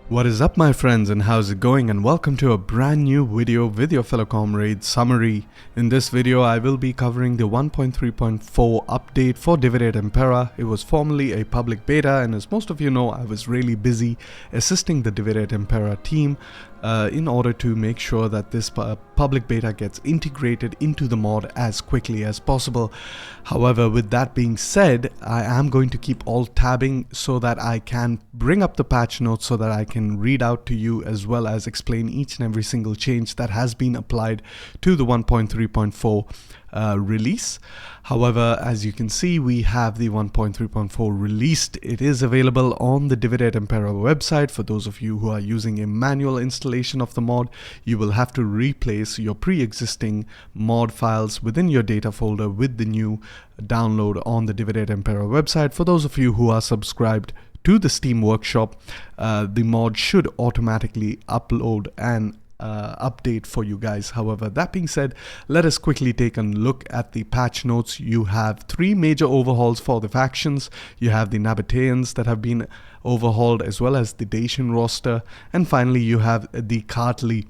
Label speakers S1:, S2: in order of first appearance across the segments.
S1: What is up, my friends, and how's it going? And welcome to a brand new video with your fellow comrade Summary. In this video I will be covering the 1.3.4 update for Divide Et Impera. It was formerly a public beta, and as most of you know, I was really busy assisting the Divide Et Impera team in order to make sure that this public beta gets integrated into the mod as quickly as possible. However, with that being said, I am going to keep all tabbing so that I can bring up the patch notes so that I can read out to you as well as explain each and every single change that has been applied to the 1.3.4 release. However, as you can see, we have the 1.3.4 released. It is available on the Divide Et Impera website. For those of you who are using a manual installation of the mod, you will have to replace your pre-existing mod files within your data folder with the new download on the Divide Et Impera website. For those of you who are subscribed to the Steam Workshop, the mod should automatically upload and update for you guys. However, that being said, let us quickly take a look at the patch notes. You have three major overhauls for the factions. You have the Nabateans that have been overhauled, as well as the Dacian roster, and finally you have the Kartli.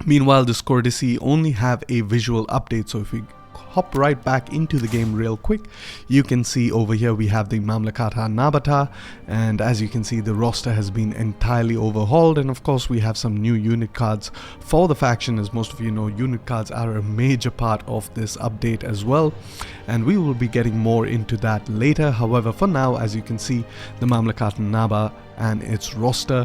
S1: Meanwhile, the Scordisi only have a visual update, so if we hop right back into the game real quick, you can see over here we have the Mamlakata Nabata, and as you can see, the roster has been entirely overhauled. And of course, we have some new unit cards for the faction. As most of you know, unit cards are a major part of this update as well, and we will be getting more into that later. However, for now, as you can see, the Mamlakata Naba and its roster,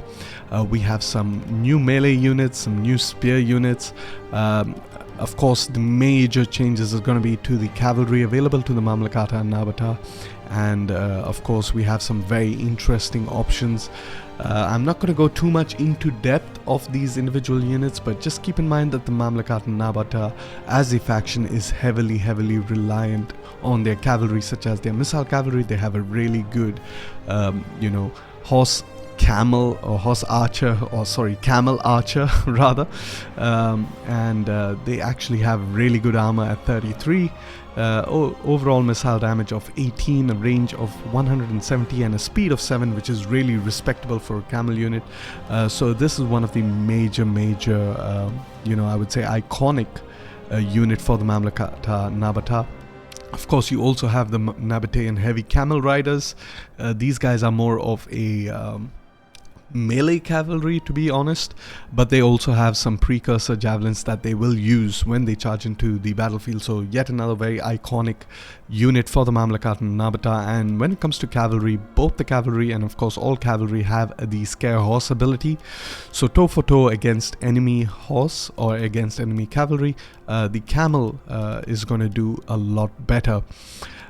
S1: we have some new melee units, some new spear units. Of course, the major changes is going to be to the cavalry available to the Mamlakata and Nabata, and of course we have some very interesting options. I'm not going to go too much into depth of these individual units, but just keep in mind that the Mamlakata and Nabata as a faction is heavily reliant on their cavalry, such as their missile cavalry. They have a really good horse camel archer rather, and they actually have really good armor at 33, overall missile damage of 18, a range of 170, and a speed of 7, which is really respectable for a camel unit. So this is one of the major I would say iconic unit for the Mamlakata Nabata. Of course, you also have the Nabatean heavy camel riders. These guys are more of a melee cavalry, to be honest, but they also have some precursor javelins that they will use when they charge into the battlefield. So yet another very iconic unit for the Mamlakata Nabata. And when it comes to cavalry, both the cavalry and of course all cavalry have the scare horse ability. So toe for toe against enemy horse or against enemy cavalry, the camel is going to do a lot better.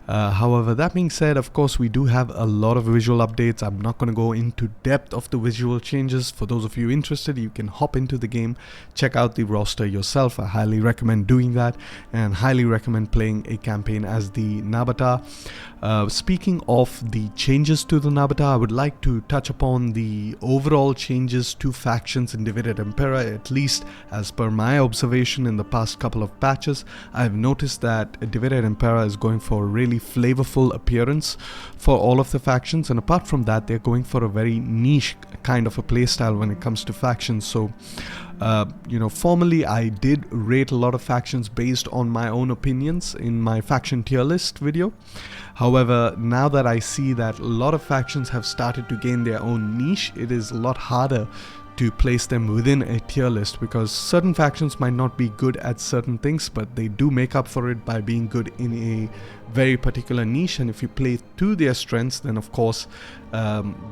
S1: However, that being said, of course, we do have a lot of visual updates. I'm not going to go into depth of the visual changes. For those of you interested, you can hop into the game, check out the roster yourself. I highly recommend doing that, and highly recommend playing a campaign as the Nabata. Speaking of the changes to the Nabata, I would like to touch upon the overall changes to factions in Divide Et Impera. At least as per my observation in the past couple of patches, I've noticed that Divide Et Impera is going for a really flavorful appearance for all of the factions, and apart from that, they're going for a very niche kind of a playstyle when it comes to factions. So formerly I did rate a lot of factions based on my own opinions in my faction tier list video. However, now that I see that a lot of factions have started to gain their own niche, it is a lot harder to place them within a tier list, because certain factions might not be good at certain things, but they do make up for it by being good in a very particular niche. And if you play to their strengths, then of course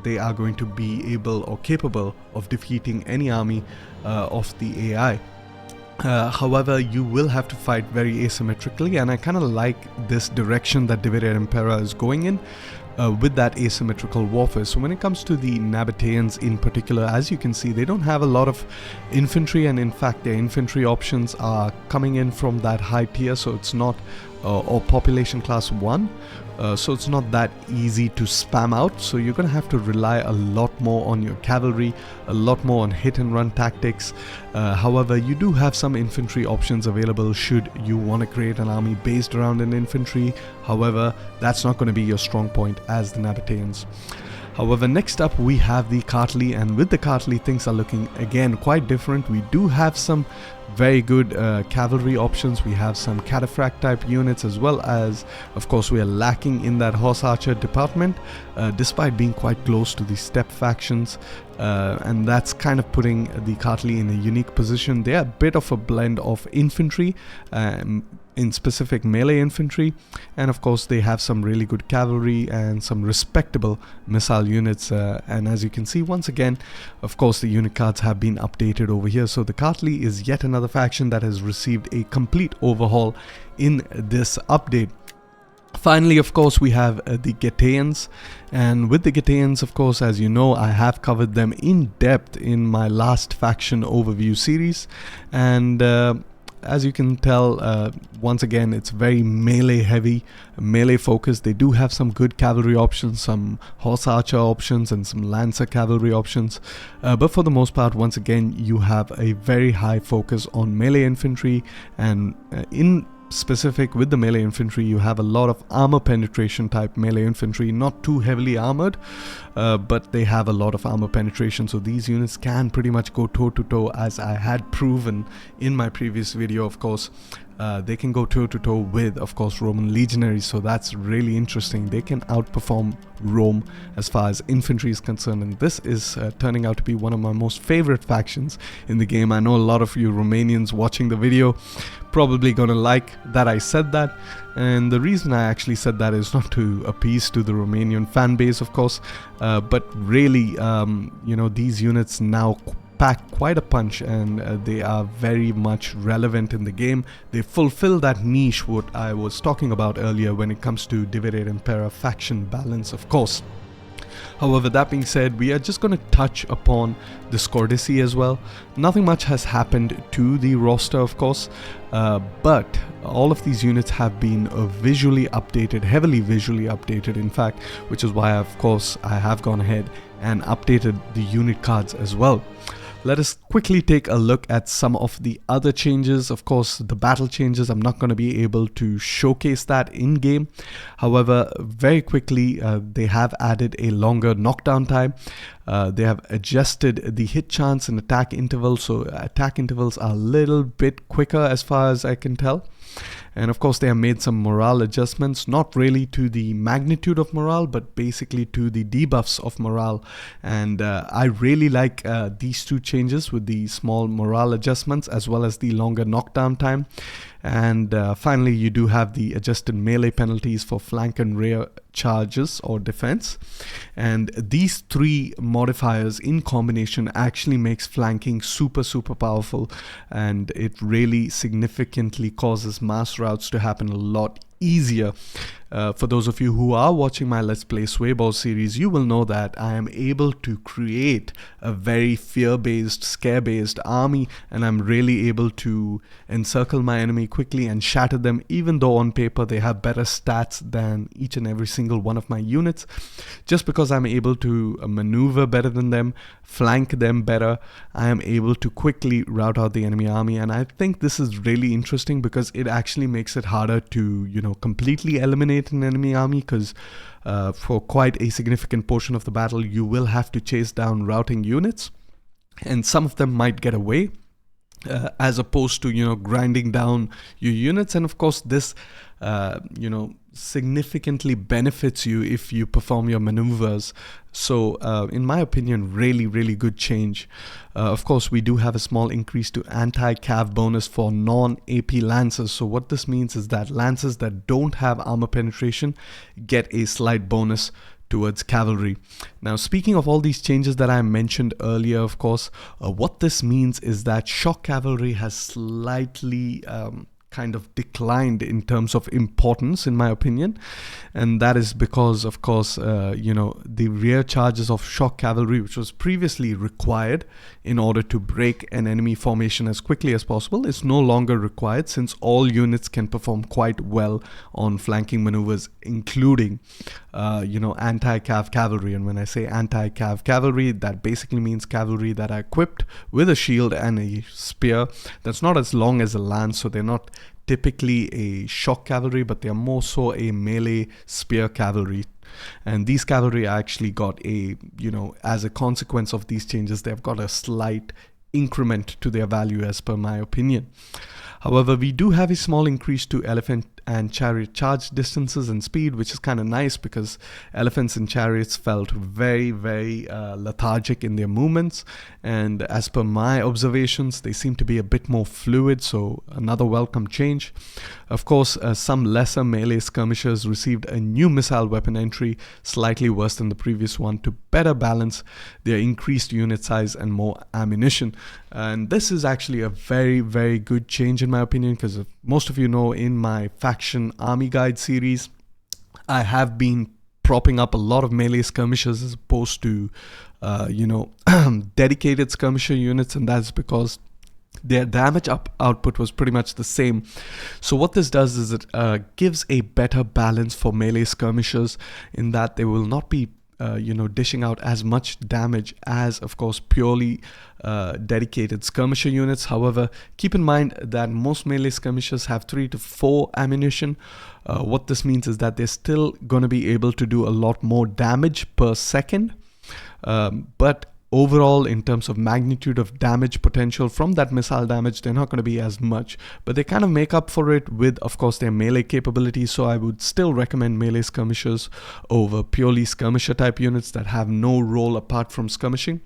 S1: they are going to be able or capable of defeating any army of the AI. However, you will have to fight very asymmetrically, and I kind of like this direction that Divide Et Impera is going in. With that asymmetrical warfare. So when it comes to the Nabateans in particular, as you can see, they don't have a lot of infantry, and in fact their infantry options are coming in from that high tier, so it's not or population class 1, so it's not that easy to spam out. So you're gonna have to rely a lot more on your cavalry, a lot more on hit and run tactics. However, you do have some infantry options available should you want to create an army based around an infantry. However, that's not going to be your strong point as the Nabateans. However, next up we have the Cartley, and with the Cartley things are looking again quite different. We do have some very good cavalry options. We have some cataphract type units, as well as, of course, we are lacking in that horse archer department, despite being quite close to the steppe factions, and that's kind of putting the Cartley in a unique position. They are a bit of a blend of infantry, in specific melee infantry, and of course they have some really good cavalry and some respectable missile units, and as you can see, once again, of course, the unit cards have been updated over here. So the Cartley is yet another faction that has received a complete overhaul in this update. Finally, of course, we have the Getaeans, and with the Getaeans, of course, as you know, I have covered them in depth in my last faction overview series, and as you can tell, once again, it's very melee heavy, melee focused. They do have some good cavalry options, some horse archer options, and some lancer cavalry options. But for the most part, once again, you have a very high focus on melee infantry, and in specific with the melee infantry, you have a lot of armor penetration type melee infantry, not too heavily armored, but they have a lot of armor penetration, so these units can pretty much go toe to toe, as I had proven in my previous video. Of course, they can go toe to toe with, of course, Roman legionaries, so that's really interesting. They can outperform Rome as far as infantry is concerned, and this is turning out to be one of my most favorite factions in the game. I know a lot of you Romanians watching the video probably gonna like that I said that, and the reason I actually said that is not to appease to the Romanian fan base, of course, but really, you know, these units now pack quite a punch, and they are very much relevant in the game. They fulfill that niche what I was talking about earlier when it comes to Divide Et Impera faction balance, of course. However, that being said, we are just going to touch upon the Scordisci as well. Nothing much has happened to the roster, of course, but all of these units have been visually updated, heavily visually updated, in fact, which is why, of course, I have gone ahead and updated the unit cards as well. Let us quickly take a look at some of the other changes. Of course, the battle changes, I'm not going to be able to showcase that in game. However, very quickly, they have added a longer knockdown time. They have adjusted the hit chance and attack intervals, so attack intervals are a little bit quicker as far as I can tell. And of course, they have made some morale adjustments, not really to the magnitude of morale, but basically to the debuffs of morale. And I really like these two changes with the small morale adjustments as well as the longer knockdown time. And finally, you do have the adjusted melee penalties for flank and rear charges or defense. And these three modifiers in combination actually makes flanking super powerful, and it really significantly causes mass routes to happen a lot easier. For those of you who are watching my Let's Play Sway Ball series, you will know that I am able to create a very fear-based, scare-based army, and I'm really able to encircle my enemy quickly and shatter them, even though on paper they have better stats than each and every single one of my units. Just because I'm able to maneuver better than them, flank them better, I am able to quickly rout out the enemy army. And I think this is really interesting because it actually makes it harder to, you know, completely eliminate an enemy army, because for quite a significant portion of the battle you will have to chase down routing units, and some of them might get away, as opposed to, you know, grinding down your units. And of course, this you know, significantly benefits you if you perform your maneuvers. So in my opinion, really good change. Of course, we do have a small increase to anti-cav bonus for non-AP lancers. So what this means is that lancers that don't have armor penetration get a slight bonus towards cavalry. Now, speaking of all these changes that I mentioned earlier, of course, what this means is that shock cavalry has slightly kind of declined in terms of importance, in my opinion, and that is because, of course, you know, the rear charges of shock cavalry, which was previously required in order to break an enemy formation as quickly as possible, is no longer required, since all units can perform quite well on flanking maneuvers, including you know, anti-cav cavalry. And when I say anti-cav cavalry, that basically means cavalry that are equipped with a shield and a spear that's not as long as a lance, so they're not typically a shock cavalry, but they are more so a melee spear cavalry. And these cavalry actually got a, as a consequence of these changes, they've got a slight increment to their value as per my opinion. However, we do have a small increase to elephant and chariot charge distances and speed, which is kind of nice because elephants and chariots felt very, very lethargic in their movements. And as per my observations, they seem to be a bit more fluid, so another welcome change. Of course, some lesser melee skirmishers received a new missile weapon entry, slightly worse than the previous one, to better balance their increased unit size and more ammunition. And this is actually a very, very good change in my opinion, because most of you know, in my faction army guide series, I have been propping up a lot of melee skirmishers as opposed to dedicated skirmisher units, and that's because their damage output was pretty much the same. So what this does is it gives a better balance for melee skirmishers, in that they will not be dishing out as much damage as, of course, purely dedicated skirmisher units. However, keep in mind that most melee skirmishers have 3 to 4 ammunition. What this means is that they're still going to be able to do a lot more damage per second. But overall, in terms of magnitude of damage potential from that missile damage, they're not going to be as much, but they kind of make up for it with, of course, their melee capabilities. So I would still recommend melee skirmishers over purely skirmisher type units that have no role apart from skirmishing.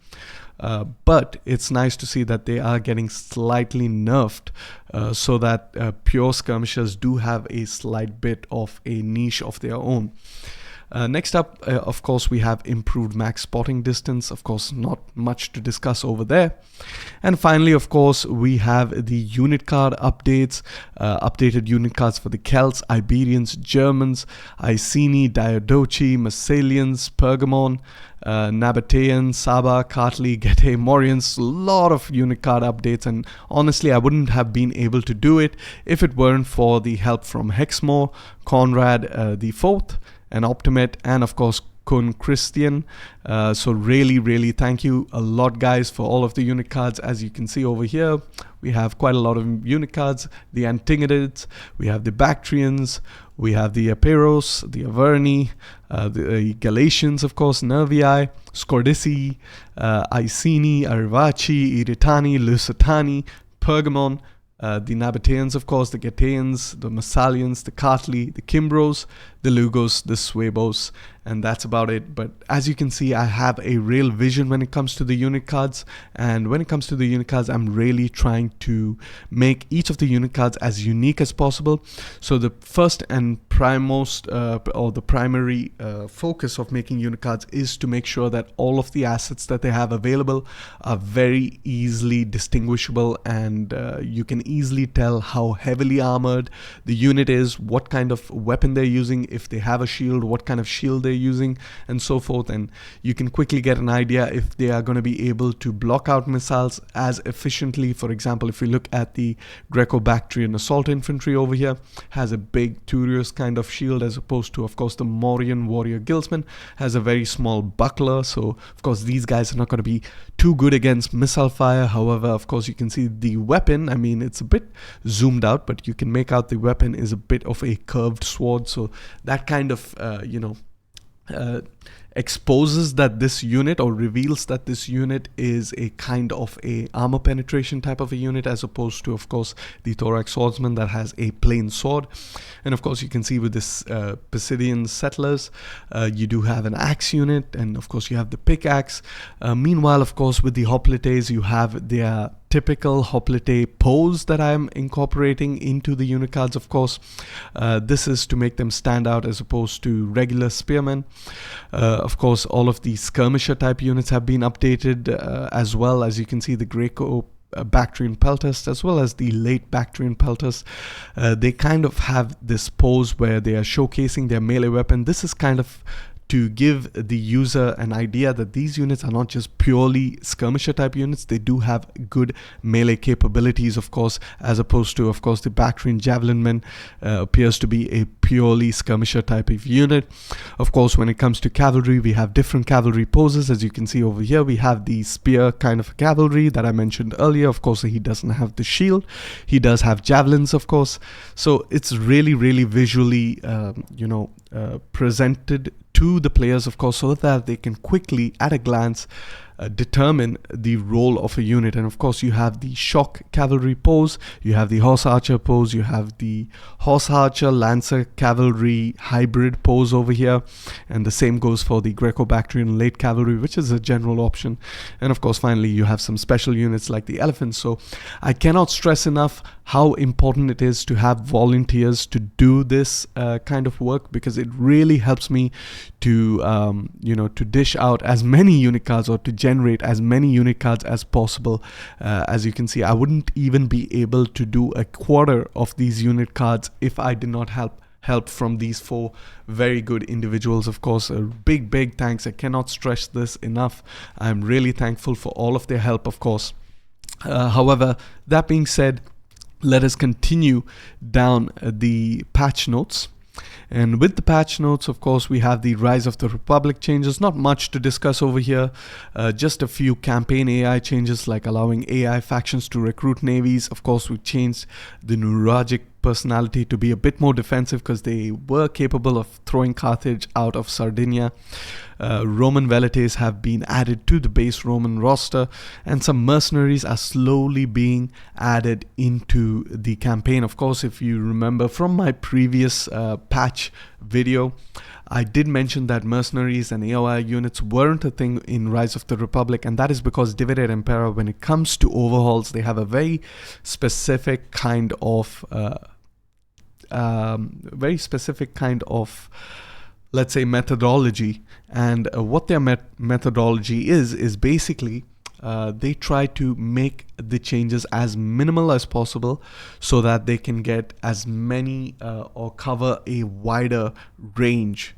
S1: But it's nice to see that they are getting slightly nerfed, so that pure skirmishers do have a slight bit of a niche of their own. Next up, of course, we have improved max spotting distance. Of course, not much to discuss over there. And finally, of course, we have the unit card updates. Updated unit cards for the Celts, Iberians, Germans, Iceni, Diadochi, Massilians, Pergamon, Nabateans, Saba, Kartli, Getae, Morians. A lot of unit card updates, and honestly, I wouldn't have been able to do it if it weren't for the help from Hexmore, Conrad the Fourth, and Optimet, and of course Kun Christian. So really thank you a lot, guys, for all of the unit cards. As you can see over here, we have quite a lot of unit cards. The Antigonids, we have the Bactrians, we have the Aperos, the Averni, the Galatians, of course, Nervii, Scordici, Iceni, Arivaci, Iritani, Lusitani, Pergamon, the Nabateans, of course, the Getaeans, the Massalians, the Kartli, the Kimbros, the Lugos, the Suebos, and that's about it. But as you can see, I have a real vision when it comes to the unit cards, and when it comes to the unit cards, I'm really trying to make each of the unit cards as unique as possible. So the first and the primary focus of making unit cards is to make sure that all of the assets that they have available are very easily distinguishable, and you can easily tell how heavily armored the unit is, what kind of weapon they're using, if they have a shield, what kind of shield they're using, and so forth. And you can quickly get an idea if they are going to be able to block out missiles as efficiently. For example, if we look at the Greco-Bactrian assault infantry over here, has a big Turius kind of shield, as opposed to, of course, the Mauryan warrior guildsman has a very small buckler. So of course these guys are not going to be too good against missile fire. However, of course, you can see the weapon, I mean, it's a bit zoomed out, but you can make out the weapon is a bit of a curved sword. So that kind of exposes that this unit, or reveals that this unit is a kind of a armor penetration type of a unit, as opposed to, of course, the thorax swordsman that has a plain sword. And of course, you can see with this Pisidian settlers, you do have an axe unit, and of course you have the pickaxe. Meanwhile, of course, with the hoplites, you have their typical hoplite pose that I'm incorporating into the unit cards. Of course, this is to make them stand out as opposed to regular spearmen. Of course, all of the skirmisher type units have been updated, as well as you can see the Bactrian peltast, as well as the late Bactrian peltast. They kind of have this pose where they are showcasing their melee weapon. This is kind of to give the user an idea that these units are not just purely skirmisher type units. They do have good melee capabilities, of course, as opposed to, of course, the Bactrian javelinman appears to be a purely skirmisher type of unit. Of course, when it comes to cavalry, we have different cavalry poses. As you can see over here, we have the spear kind of cavalry that I mentioned earlier. Of course, he doesn't have the shield. He does have javelins, of course. So it's really visually presented to the players, of course, so that they can quickly, at a glance, determine the role of a unit. And of course, you have the shock cavalry pose, you have the horse archer pose, you have the horse archer lancer cavalry hybrid pose over here, and the same goes for the Greco-Bactrian late cavalry, which is a general option. And of course, finally, you have some special units like the elephants. So I cannot stress enough how important it is to have volunteers to do this kind of work, because it really helps me to to dish out as many unit cards, or to generate as many unit cards as possible. As you can see, I wouldn't even be able to do a quarter of these unit cards if I did not help from these 4 very good individuals. Of course, a big thanks. I cannot stress this enough. I'm really thankful for all of their help, of course. However, that being said, let us continue down the patch notes. And with the patch notes, of course, we have the Rise of the Republic changes. Not much to discuss over here. Just a few campaign AI changes, like allowing AI factions to recruit navies. Of course, we changed the neurologic personality to be a bit more defensive, because they were capable of throwing Carthage out of Sardinia. Roman velites have been added to the base Roman roster, and some mercenaries are slowly being added into the campaign. Of course, if you remember from my previous patch video, I did mention that mercenaries and AOI units weren't a thing in Rise of the Republic, and that is because Divide Et Impera, when it comes to overhauls, they have a very specific kind of let's say methodology. And what their methodology is basically they try to make the changes as minimal as possible, so that they can get as many or cover a wider range.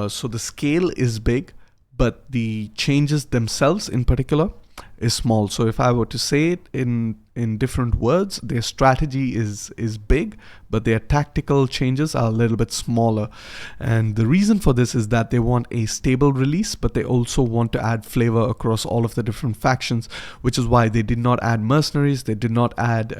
S1: So the scale is big, but the changes themselves in particular is small. So if I were to say it in different words, their strategy is big, but their tactical changes are a little bit smaller. And the reason for this is that they want a stable release, but they also want to add flavor across all of the different factions, which is why they did not add mercenaries, they did not add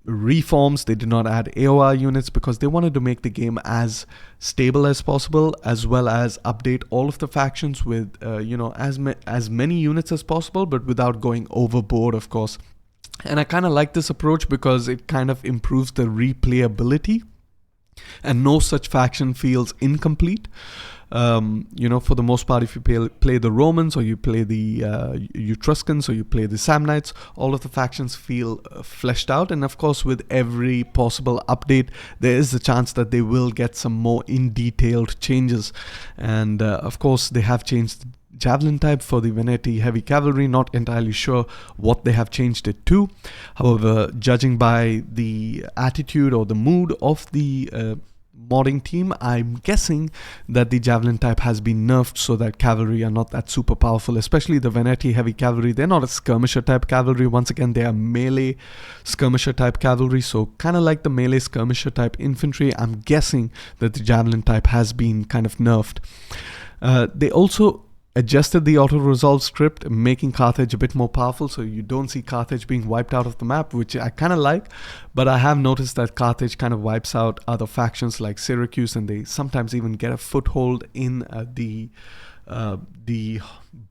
S1: reforms, they did not add AOR units, because they wanted to make the game as stable as possible, as well as update all of the factions with as many units as possible, but without going overboard, of course. And I kind of like this approach because it kind of improves the replayability, and no such faction feels incomplete. For the most part, if you play the Romans, or you play the Etruscans, or you play the Samnites, all of the factions feel fleshed out. And of course, with every possible update, there is a chance that they will get some more in-detailed changes. And of course, they have changed javelin type for the Veneti heavy cavalry. Not entirely sure what they have changed it to. However, judging by the attitude or the mood of the modding team, I'm guessing that the javelin type has been nerfed, so that cavalry are not that super powerful, especially the Veneti heavy cavalry. They're not a skirmisher type cavalry. Once again, they are melee skirmisher type cavalry, so kind of like the melee skirmisher type infantry. I'm guessing that the javelin type has been kind of nerfed. They also adjusted the auto-resolve script, making Carthage a bit more powerful, so you don't see Carthage being wiped out of the map, which I kind of like. But I have noticed that Carthage kind of wipes out other factions like Syracuse, and they sometimes even get a foothold in the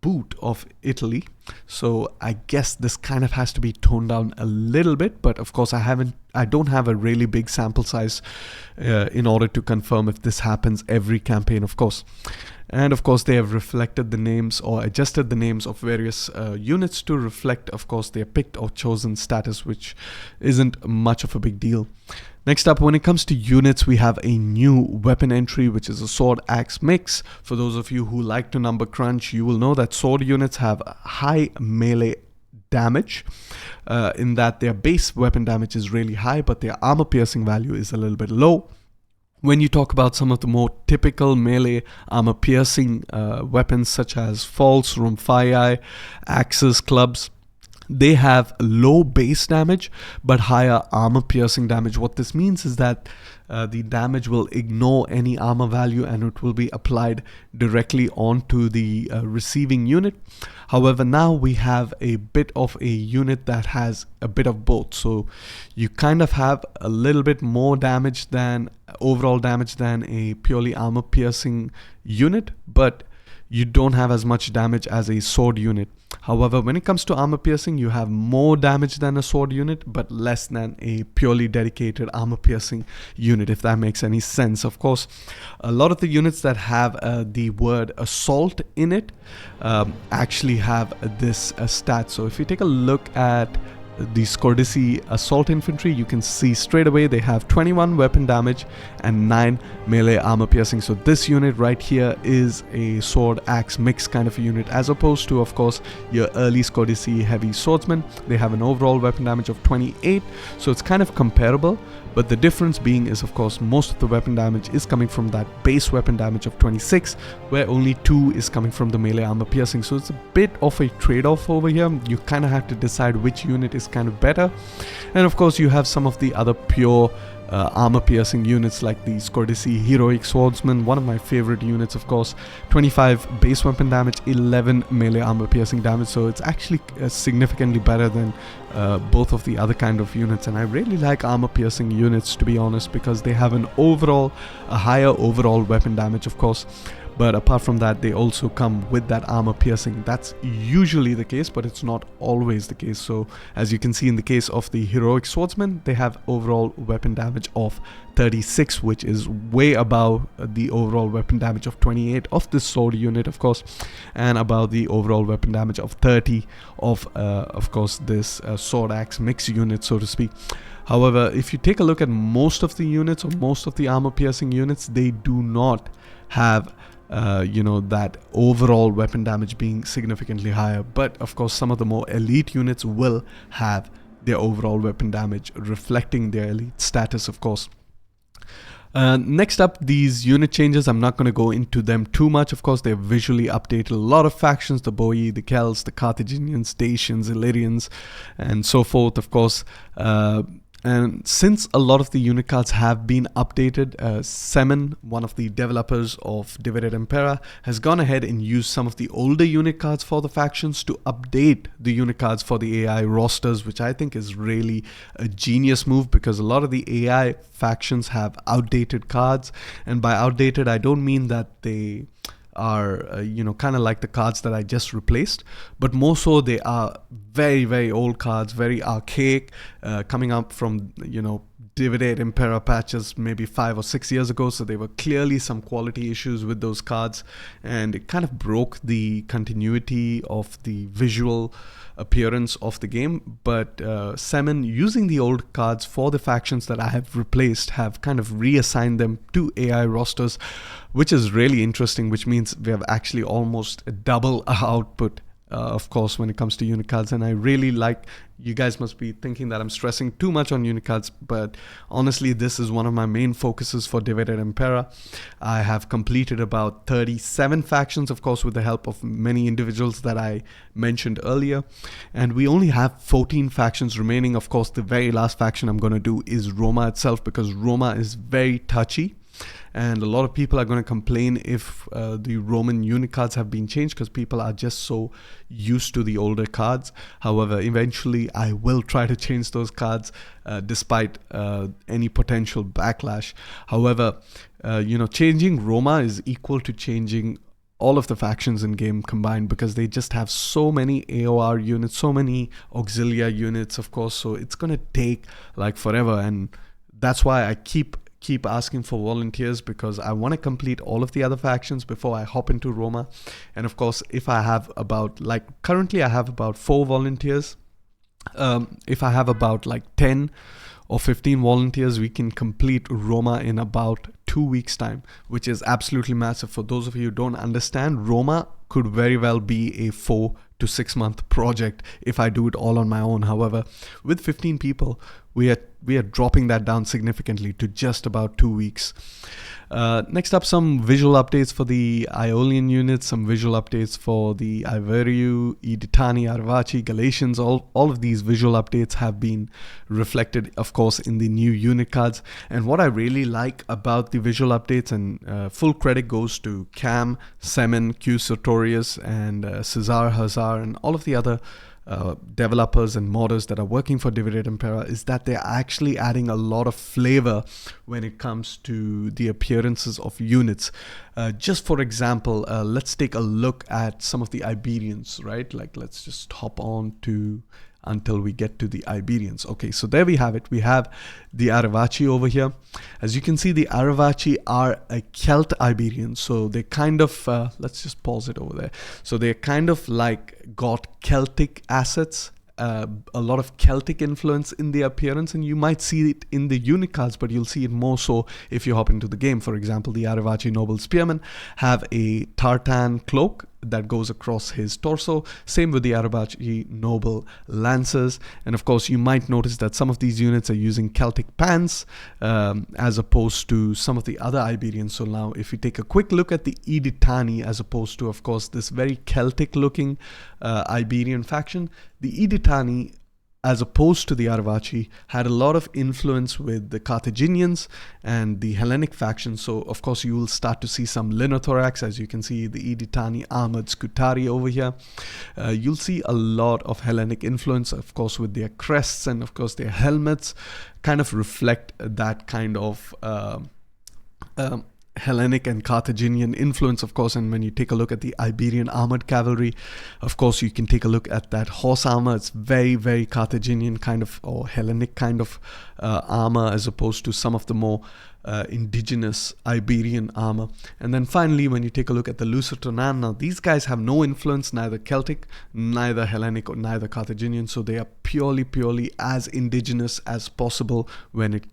S1: boot of Italy. So I guess this kind of has to be toned down a little bit, but of course I don't have a really big sample size in order to confirm if this happens every campaign, of course. And of course, they have reflected the names or adjusted the names of various units to reflect, of course, their picked or chosen status, which isn't much of a big deal. Next up, when it comes to units, we have a new weapon entry, which is a sword axe mix. For those of you who like to number crunch, you will know that sword units have high melee damage, in that their base weapon damage is really high, but their armor piercing value is a little bit low. When you talk about some of the more typical melee armor piercing weapons, such as false, rumphii, axes, clubs, they have low base damage but higher armor piercing damage. What this means is that the damage will ignore any armor value and it will be applied directly onto the receiving unit. However, now we have a bit of a unit that has a bit of both. So you kind of have a little bit more damage than overall damage than a purely armor piercing unit, but you don't have as much damage as a sword unit. However, when it comes to armor piercing, you have more damage than a sword unit, but less than a purely dedicated armor piercing unit, if that makes any sense. Of course, a lot of the units that have the word assault in it actually have this stat. So if you take a look at the Scordisi assault infantry, you can see straight away they have 21 weapon damage and 9 melee armor piercing. So this unit right here is a sword axe mix kind of a unit, as opposed to, of course, your early Scordisi heavy swordsmen. They have an overall weapon damage of 28, so it's kind of comparable. But the difference being is, of course, most of the weapon damage is coming from that base weapon damage of 26, where only 2 is coming from the melee armor piercing. So it's a bit of a trade-off over here. You kind of have to decide which unit is kind of better. And of course, you have some of the other pure armor piercing units like the Scordisi Heroic Swordsman, one of my favorite units, of course. 25 base weapon damage, 11 melee armor piercing damage, so it's actually significantly better than both of the other kind of units. And I really like armor piercing units, to be honest, because they have a higher overall weapon damage, of course. But apart from that, they also come with that armor piercing. That's usually the case, but it's not always the case. So as you can see in the case of the Heroic Swordsman, they have overall weapon damage of 36, which is way above the overall weapon damage of 28 of this sword unit, of course, and above the overall weapon damage of 30 of course, this sword axe mix unit, so to speak. However, if you take a look at most of the units or most of the armor piercing units, they do not have that overall weapon damage being significantly higher. But of course, some of the more elite units will have their overall weapon damage reflecting their elite status, of course. Next up, these unit changes, I'm not going to go into them too much. Of course, they've visually updated a lot of factions: the Boii, the Celts, the Carthaginians, Dacians, Illyrians, and so forth, of course. And since a lot of the unit cards have been updated, Semen, one of the developers of Divide Et Impera, has gone ahead and used some of the older unit cards for the factions to update the unit cards for the AI rosters, which I think is really a genius move, because a lot of the AI factions have outdated cards. And by outdated, I don't mean that they are kind of like the cards that I just replaced, but more so they are very, very old cards, very archaic, coming up from Divide Et Impera patches maybe 5 or 6 years ago. So there were clearly some quality issues with those cards, and it kind of broke the continuity of the visual appearance of the game. But Semen, using the old cards for the factions that I have replaced, have kind of reassigned them to AI rosters, which is really interesting, which means we have actually almost double our output, of course, when it comes to unit cards. And I really like, you guys must be thinking that I'm stressing too much on unit cards, but honestly, this is one of my main focuses for Divide Et Impera. I have completed about 37 factions, of course, with the help of many individuals that I mentioned earlier, and we only have 14 factions remaining. Of course, the very last faction I'm going to do is Roma itself, because Roma is very touchy. And a lot of people are going to complain if the Roman unit cards have been changed, because people are just so used to the older cards. However, eventually I will try to change those cards despite any potential backlash. However, changing Roma is equal to changing all of the factions in game combined, because they just have so many AOR units, so many auxilia units, of course. So it's going to take like forever. And that's why I keep asking for volunteers, because I want to complete all of the other factions before I hop into Roma. And of course, if I have about, like currently I have about 4 volunteers, if I have about like 10 or 15 volunteers, we can complete Roma in about 2 weeks time, which is absolutely massive. For those of you who don't understand, Roma could very well be a 4 to 6 month project if I do it all on my own. However, with 15 people, we are dropping that down significantly to just about 2 weeks. Next up, some visual updates for the Aeolian units, some visual updates for the Iveriu, Iditani, Arvaci, Galatians. All of these visual updates have been reflected, of course, in the new unit cards. And what I really like about the visual updates, and full credit goes to Cam, Semen, Q Sartorius, and Cesar Hazar, and all of the other developers and modders that are working for Divide Et Impera, is that they're actually adding a lot of flavor when it comes to the appearances of units. Just for example, let's take a look at some of the Iberians, right? Like, let's just hop on to until we get to the Iberians. Okay, so there we have it. We have the Aravaci over here. As you can see, the Aravaci are a Celt Iberian. So they kind of, let's just pause it over there. So they're kind of like got Celtic assets, a lot of Celtic influence in the appearance, and you might see it in the unit cards, but you'll see it more so if you hop into the game. For example, the Aravaci Noble Spearmen have a tartan cloak that goes across his torso. Same with the Aravaci Noble Lancers. And of course, you might notice that some of these units are using Celtic pants as opposed to some of the other Iberians. So now if we take a quick look at the Iditani, as opposed to, of course, this very Celtic looking Iberian faction, the Iditani, as opposed to the Aravaci, had a lot of influence with the Carthaginians and the Hellenic faction. So of course you will start to see some linothorax, as you can see the Iditani armored Scutari over here. You'll see a lot of Hellenic influence, of course, with their crests, and of course their helmets kind of reflect that kind of Hellenic and Carthaginian influence, of course. And when you take a look at the Iberian armored cavalry, of course, you can take a look at that horse armor. It's very, very Carthaginian kind of, or Hellenic kind of armor, as opposed to some of the more indigenous Iberian armor. And then finally, when you take a look at the Lusotonan, now these guys have no influence, neither Celtic, neither Hellenic, or neither Carthaginian. So they are purely as indigenous as possible when it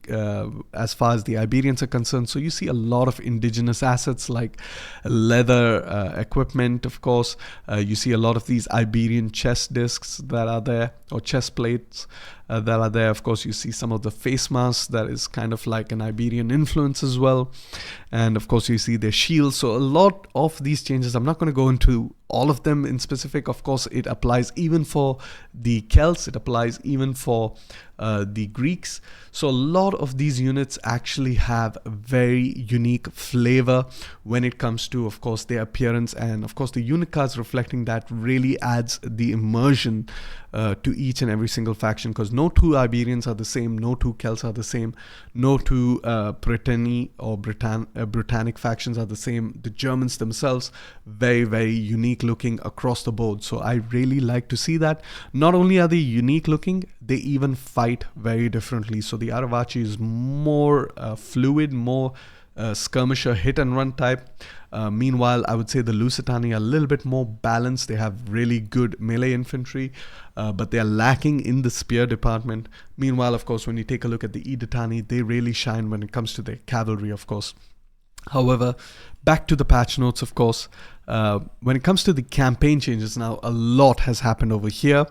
S1: as far as the Iberians are concerned. So you see a lot of indigenous assets like leather equipment, of course. You see a lot of these Iberian chest discs that are there, or chest plates that are there. Of course, you see some of the face masks that is kind of like an Iberian influence as well. And of course, you see their shields. So a lot of these changes, I'm not going to go into all of them in specific. Of course, it applies even for the Celts, it applies even for the Greeks. So a lot of these units actually have a very unique flavor when it comes to, of course, their appearance. And of course, the unit cards reflecting that really adds the immersion to each and every single faction, because no two Iberians are the same, no two Celts are the same, no two Britanni or Britannic factions are the same. The Germans themselves, very unique looking across the board. So I really like to see that. Not only are they unique looking, they even fight very differently. So the Aravaci is more fluid, more skirmisher hit and run type. Meanwhile, I would say the Lusitani are a little bit more balanced. They have really good melee infantry, but they are lacking in the spear department. Meanwhile, of course, when you take a look at the Iditani, they really shine when it comes to their cavalry, of course. However, back to the patch notes, of course. When it comes to the campaign changes, now a lot has happened over here.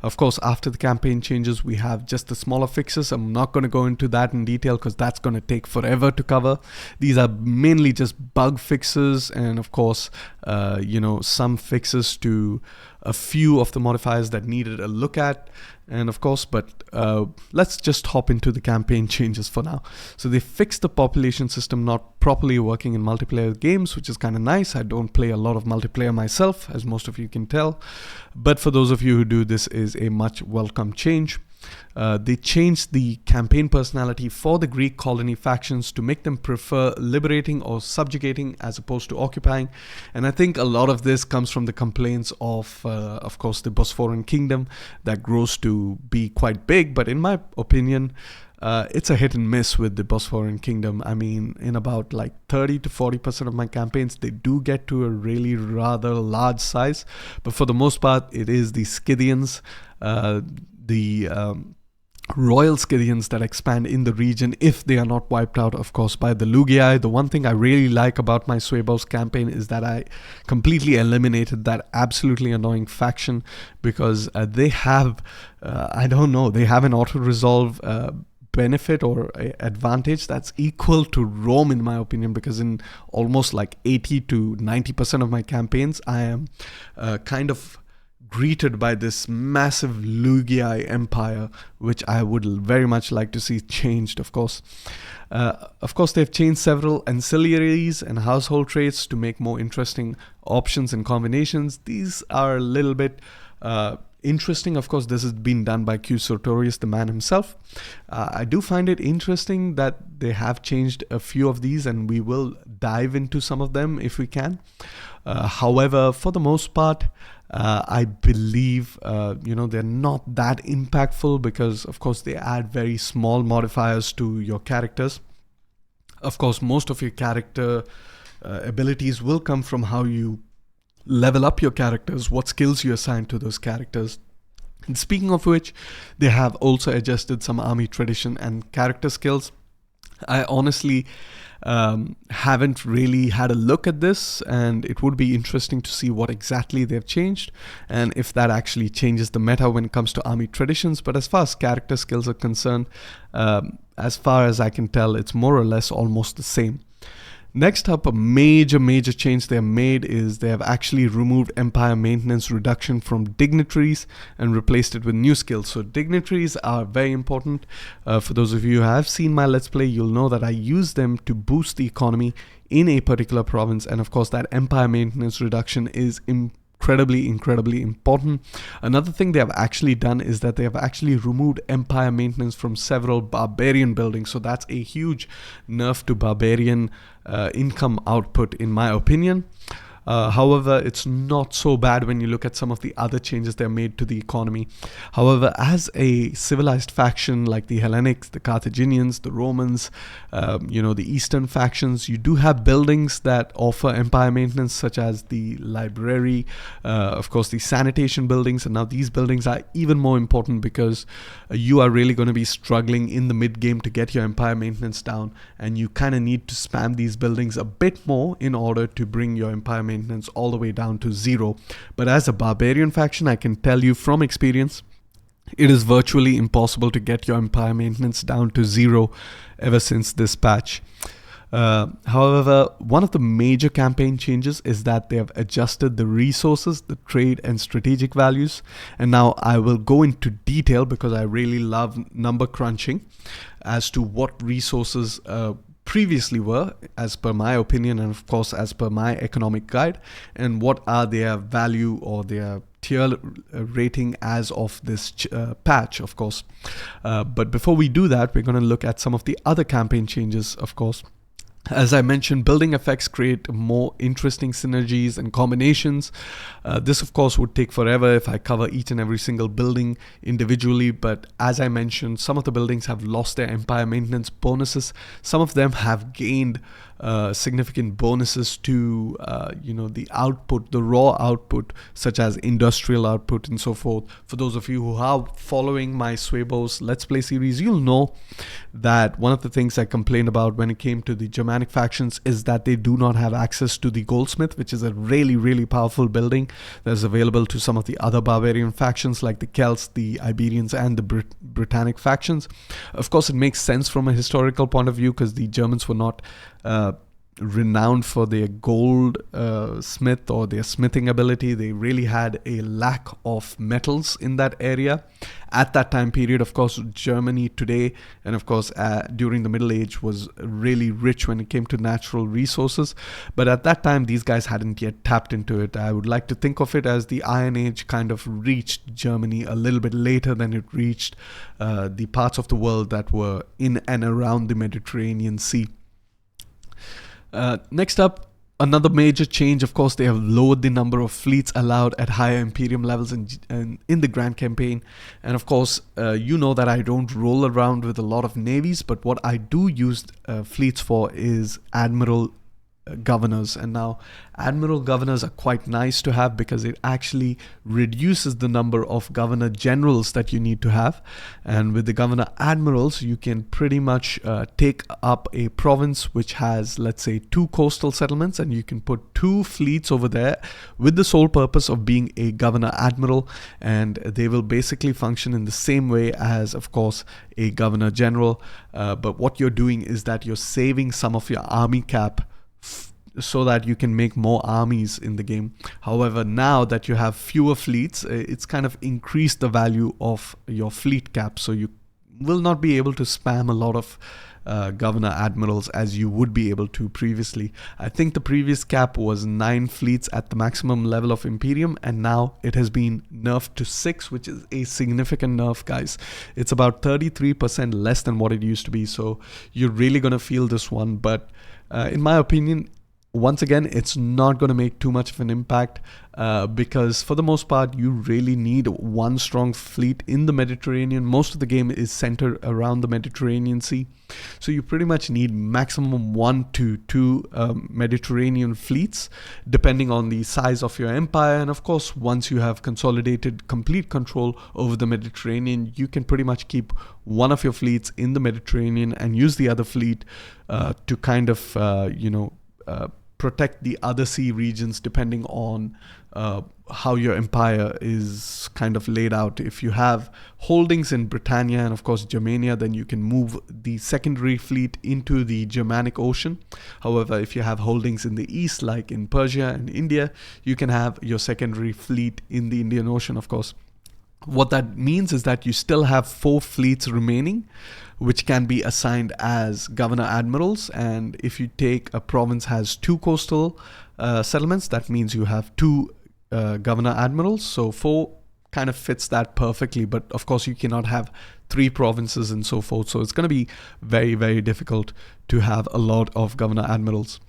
S1: Of course, after the campaign changes, we have just the smaller fixes. I'm not going to go into that in detail because that's going to take forever to cover. These are mainly just bug fixes, and of course, some fixes to a few of the modifiers that needed a look at. And of course, but let's just hop into the campaign changes for now. So they fixed the population system not properly working in multiplayer games, which is kind of nice. I don't play a lot of multiplayer myself, as most of you can tell. But for those of you who do, this is a much welcome change. They changed the campaign personality for the Greek colony factions to make them prefer liberating or subjugating as opposed to occupying. And I think a lot of this comes from the complaints of course, the Bosphorian kingdom that grows to be quite big. But in my opinion, it's a hit and miss with the Bosphorian kingdom. I mean, in about like 30 to 40% of my campaigns, they do get to a really rather large size. But for the most part, it is the Scythians, the royal Scythians that expand in the region if they are not wiped out, of course, by the Lugii. The one thing I really like about my Suebos campaign is that I completely eliminated that absolutely annoying faction, because they have, I don't know, they have an auto-resolve benefit or advantage that's equal to Rome, in my opinion, because in almost like 80 to 90% of my campaigns, I am kind of greeted by this massive Lugii empire, which I would very much like to see changed, of course. They've changed several ancillaries and household traits to make more interesting options and combinations. These are a little bit interesting. Of course, this has been done by Q Sartorius, the man himself. I do find it interesting that they have changed a few of these, and we will dive into some of them if we can. However, for the most part, I believe they're not that impactful, because of course they add very small modifiers to your characters. Of course, most of your character abilities will come from how you level up your characters, what skills you assign to those characters. And speaking of which, they have also adjusted some army tradition and character skills. I honestly haven't really had a look at this, and it would be interesting to see what exactly they've changed and if that actually changes the meta when it comes to army traditions. But as far as character skills are concerned, as far as I can tell, it's more or less almost the same. Next up, a major change they have made is they have actually removed empire maintenance reduction from dignitaries and replaced it with new skills. So dignitaries are very important. For those of you who have seen my Let's Play, you'll know that I use them to boost the economy in a particular province, and of course that empire maintenance reduction is incredibly important. Another thing they have actually done is that they have actually removed empire maintenance from several barbarian buildings. So that's a huge nerf to barbarian income output, in my opinion. However, it's not so bad when you look at some of the other changes they made to the economy. However, as a civilized faction like the Hellenics, the Carthaginians, the Romans, the Eastern factions, you do have buildings that offer empire maintenance, such as the library, of course the sanitation buildings. And now these buildings are even more important, because you are really going to be struggling in the mid game to get your empire maintenance down, and you kind of need to spam these buildings a bit more in order to bring your empire maintenance all the way down to 0. But as a barbarian faction, I can tell you from experience, it is virtually impossible to get your empire maintenance down to 0 ever since this patch. However, one of the major campaign changes is that they have adjusted the resources, the trade and strategic values. And now I will go into detail, because I really love number crunching, as to what resources previously were, as per my opinion, and of course as per my economic guide, and what are their value or their tier rating as of this patch, of course. But before we do that, we're going to look at some of the other campaign changes, of course. As I mentioned, building effects create more interesting synergies and combinations. This, of course, would take forever if I cover each and every single building individually. But as I mentioned, some of the buildings have lost their empire maintenance bonuses. Some of them have gained significant bonuses to the output, the raw output, such as industrial output and so forth. For those of you who are following my Suebos Let's Play series, you'll know that one of the things I complained about when it came to the Germanic factions is that they do not have access to the Goldsmith, which is a really powerful building that's available to some of the other barbarian factions like the Celts, the Iberians, and the Britannic factions. Of course, it makes sense from a historical point of view, because the Germans were not renowned for their gold smith or their smithing ability. They really had a lack of metals in that area at that time period. Of course, Germany today, and of course during the Middle Age, was really rich when it came to natural resources, but at that time these guys hadn't yet tapped into it. I would like to think of it as the Iron Age kind of reached Germany a little bit later than it reached the parts of the world that were in and around the Mediterranean Sea. Next up, another major change. Of course, they have lowered the number of fleets allowed at higher Imperium levels in the Grand Campaign. And of course, you know that I don't roll around with a lot of navies, but what I do use fleets for is Admiral governors. And now admiral governors are quite nice to have because it actually reduces the number of governor generals that you need to have. And with the governor admirals, you can pretty much take up a province which has, let's say, 2 coastal settlements, and you can put 2 fleets over there with the sole purpose of being a governor admiral, and they will basically function in the same way as, of course, a governor general. But what you're doing is that you're saving some of your army cap so that you can make more armies in the game. However, now that you have fewer fleets, it's kind of increased the value of your fleet cap, so you will not be able to spam a lot of governor admirals as you would be able to previously. I think the previous cap was 9 fleets at the maximum level of Imperium, and now it has been nerfed to 6, which is a significant nerf, guys. It's about 33% less than what it used to be, so you're really going to feel this one. But in my opinion, once again, it's not going to make too much of an impact because for the most part, you really need one strong fleet in the Mediterranean. Most of the game is centered around the Mediterranean Sea. So you pretty much need maximum 1 to 2 Mediterranean fleets, depending on the size of your empire. And of course, once you have consolidated complete control over the Mediterranean, you can pretty much keep one of your fleets in the Mediterranean and use the other fleet to kind of, protect the other sea regions depending on how your empire is kind of laid out. If you have holdings in Britannia and of course Germania, then you can move the secondary fleet into the Germanic Ocean. However, if you have holdings in the east, like in Persia and India, you can have your secondary fleet in the Indian Ocean, of course. What that means is that you still have 4 fleets remaining, which can be assigned as governor admirals. And if you take a province has 2 coastal settlements, that means you have 2 governor admirals. So 4 kind of fits that perfectly. But of course, you cannot have 3 provinces and so forth. So it's going to be very, very difficult to have a lot of governor admirals.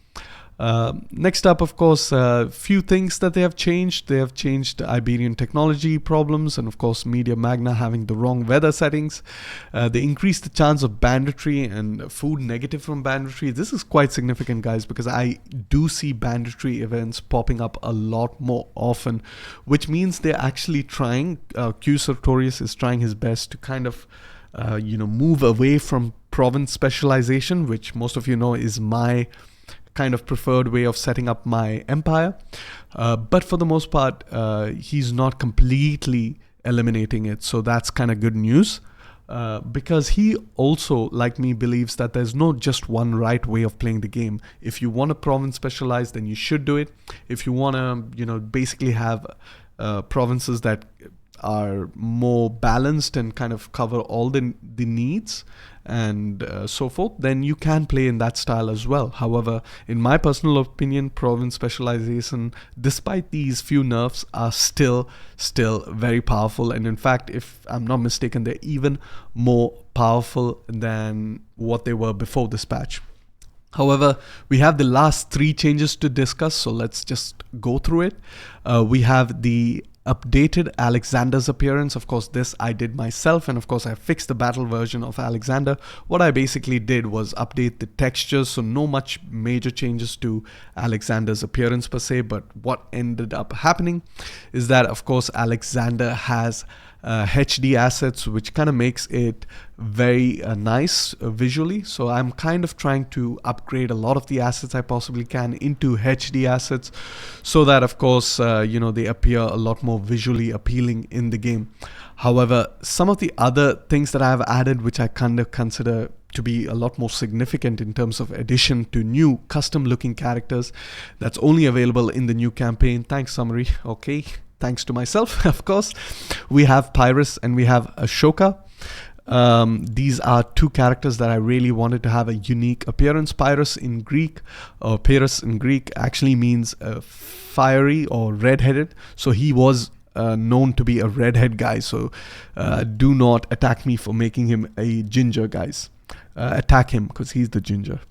S1: Next up, of course, a few things that they have changed. They have changed Iberian technology problems and, of course, Media Magna having the wrong weather settings. They increased the chance of banditry and food negative from banditry. This is quite significant, guys, because I do see banditry events popping up a lot more often, which means they're actually trying, Q Sartorius is trying his best to kind of, move away from province specialization, which most of you know is my kind of preferred way of setting up my empire. But for the most part, he's not completely eliminating it. So that's kind of good news because he also, like me, believes that there's no just one right way of playing the game. If you want a province specialized, then you should do it. If you want to, basically have provinces that are more balanced and kind of cover all the needs and so forth, then you can play in that style as well. However, in my personal opinion, province specialization, despite these few nerfs, are still very powerful. And in fact, if I'm not mistaken, they're even more powerful than what they were before this patch. However, we have the last 3 changes to discuss, so let's just go through it. We have the updated Alexander's appearance. Of course, this I did myself, and of course I fixed the battle version of Alexander. What I basically did was update the textures, so no much major changes to Alexander's appearance per se, but what ended up happening is that, of course, Alexander has HD assets, which kind of makes it very nice visually. So I'm kind of trying to upgrade a lot of the assets I possibly can into HD assets so that, of course, they appear a lot more visually appealing in the game. However, some of the other things that I have added, which I kind of consider to be a lot more significant in terms of addition to new custom looking characters, that's only available in the new campaign. Thanks, summary. Okay. Thanks to myself, of course. We have Pyrrhus and we have Ashoka. These are 2 characters that I really wanted to have a unique appearance. Pyrrhus in Greek actually means fiery or red-headed. So he was known to be a redhead guy. So do not attack me for making him a ginger, guys. Attack him because he's the ginger.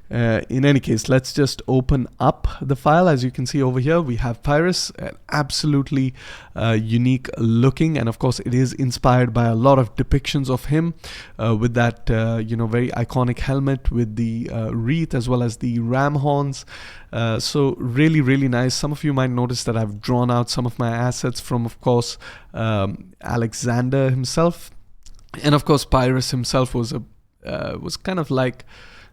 S1: In any case, let's just open up the file. As you can see over here, we have Pyrrhus, absolutely unique looking, and of course it is inspired by a lot of depictions of him with that very iconic helmet with the wreath as well as the ram horns. So really nice. Some of you might notice that I've drawn out some of my assets from, of course, Alexander himself, and of course Pyrrhus himself was kind of like,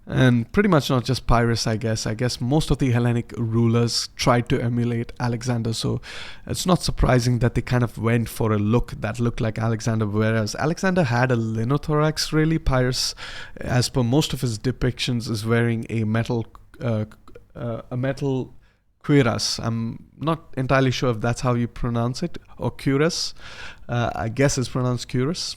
S1: and pretty much not just Pyrrhus, I guess most of the Hellenic rulers tried to emulate Alexander, so it's not surprising that they kind of went for a look that looked like Alexander, whereas Alexander had a linothorax. Really, Pyrrhus, as per most of his depictions, is wearing a metal cuirass. I'm not entirely sure if that's how you pronounce it, or cuirass. I guess it's pronounced cuirass.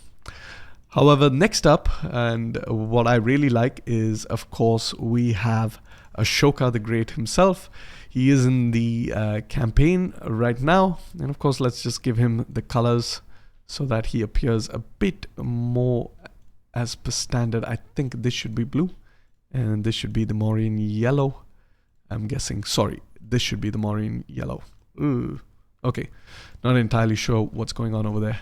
S1: However, next up, and what I really like is, of course, we have Ashoka the Great himself. He is in the campaign right now, and of course, let's just give him the colors so that he appears a bit more as per standard. I think this should be blue, and this should be the Mauryan yellow. I'm guessing, sorry, this should be the Mauryan yellow. Ooh. Okay, not entirely sure what's going on over there.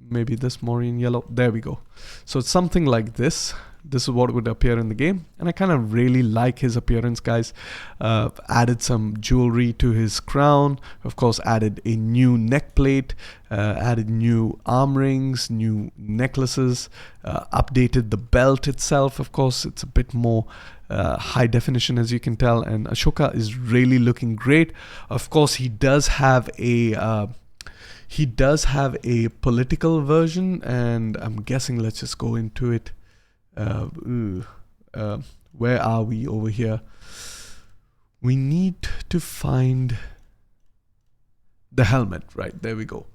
S1: Maybe this Mauryan yellow. There we go. So it's something like this. This is what would appear in the game, and I kind of really like his appearance, guys. Added some jewelry to his crown, of course added a new neck plate, added new arm rings, new necklaces, updated the belt itself. Of course, it's a bit more high definition, as you can tell, and Ashoka is really looking great. Of course, he does have a political version, and I'm guessing, let's just go into it. Where are we over here? We need to find the helmet, right? There we go.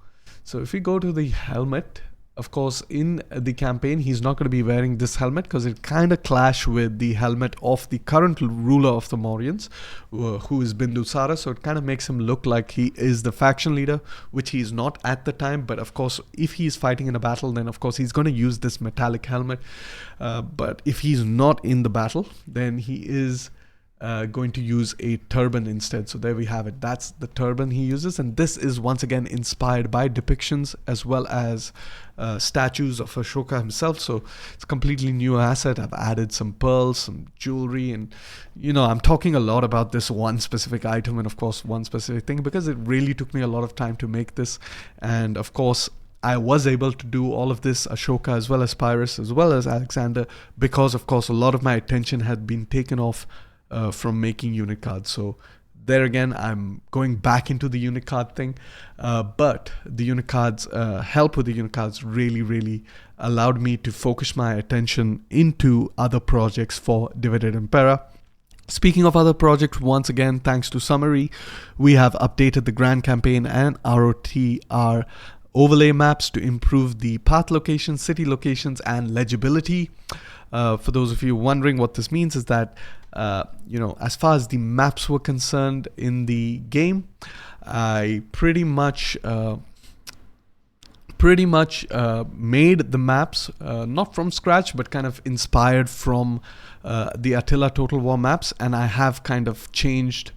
S1: So if we go to the helmet, of course, in the campaign, he's not going to be wearing this helmet because it kind of clash with the helmet of the current ruler of the Mauryans, who is Bindusara. So it kind of makes him look like he is the faction leader, which he's not at the time. But of course, if he's fighting in a battle, then of course he's going to use this metallic helmet. But if he's not in the battle, then he is going to use a turban instead. So there we have it. That's the turban he uses, and this is once again inspired by depictions as well as statues of Ashoka himself. So it's a completely new asset. I've added some pearls, some jewelry, and I'm talking a lot about this one specific item and of course one specific thing because it really took me a lot of time to make this. And of course, I was able to do all of this, Ashoka as well as Pyrrhus as well as Alexander, because of course a lot of my attention had been taken off from making unit cards. So there again, I'm going back into the unit card thing, but the unit cards, help with the unit cards really allowed me to focus my attention into other projects for Divide Et Impera. Speaking of other projects, once again, thanks to Summary, we have updated the Grand Campaign and ROTR overlay maps to improve the path locations, city locations, and legibility. For those of you wondering what this means, is that as far as the maps were concerned in the game, I pretty much made the maps not from scratch, but kind of inspired from the Attila Total War maps, and I have kind of changed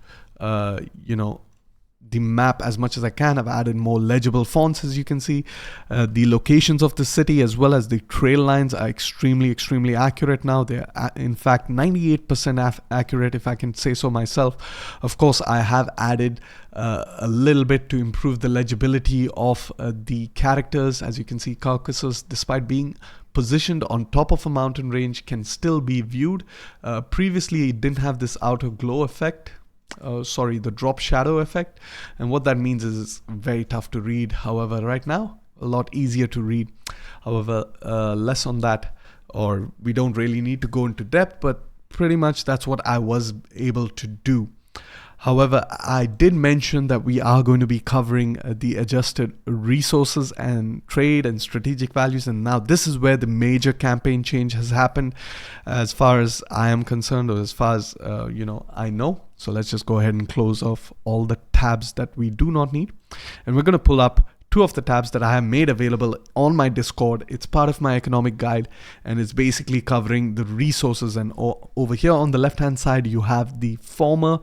S1: the map as much as I can. I've added more legible fonts, as you can see. The locations of the city as well as the trail lines are extremely accurate now. They're in fact 98% accurate, if I can say so myself. Of course, I have added a little bit to improve the legibility of the characters. As you can see, Caucasus, despite being positioned on top of a mountain range, can still be viewed. Previously, it didn't have this outer glow effect. The drop shadow effect, and what that means is it's very tough to read. However, right now a lot easier to read. However, less on that, or we don't really need to go into depth, but pretty much that's what I was able to do. However, I did mention that we are going to be covering the adjusted resources and trade and strategic values, and now this is where the major campaign change has happened as far as I am concerned, or as far as I know. So let's just go ahead and close off all the tabs that we do not need, and we're going to pull up two of the tabs that I have made available on my Discord. It's part of my economic guide, and it's basically covering the resources. And over here on the left hand side you have the former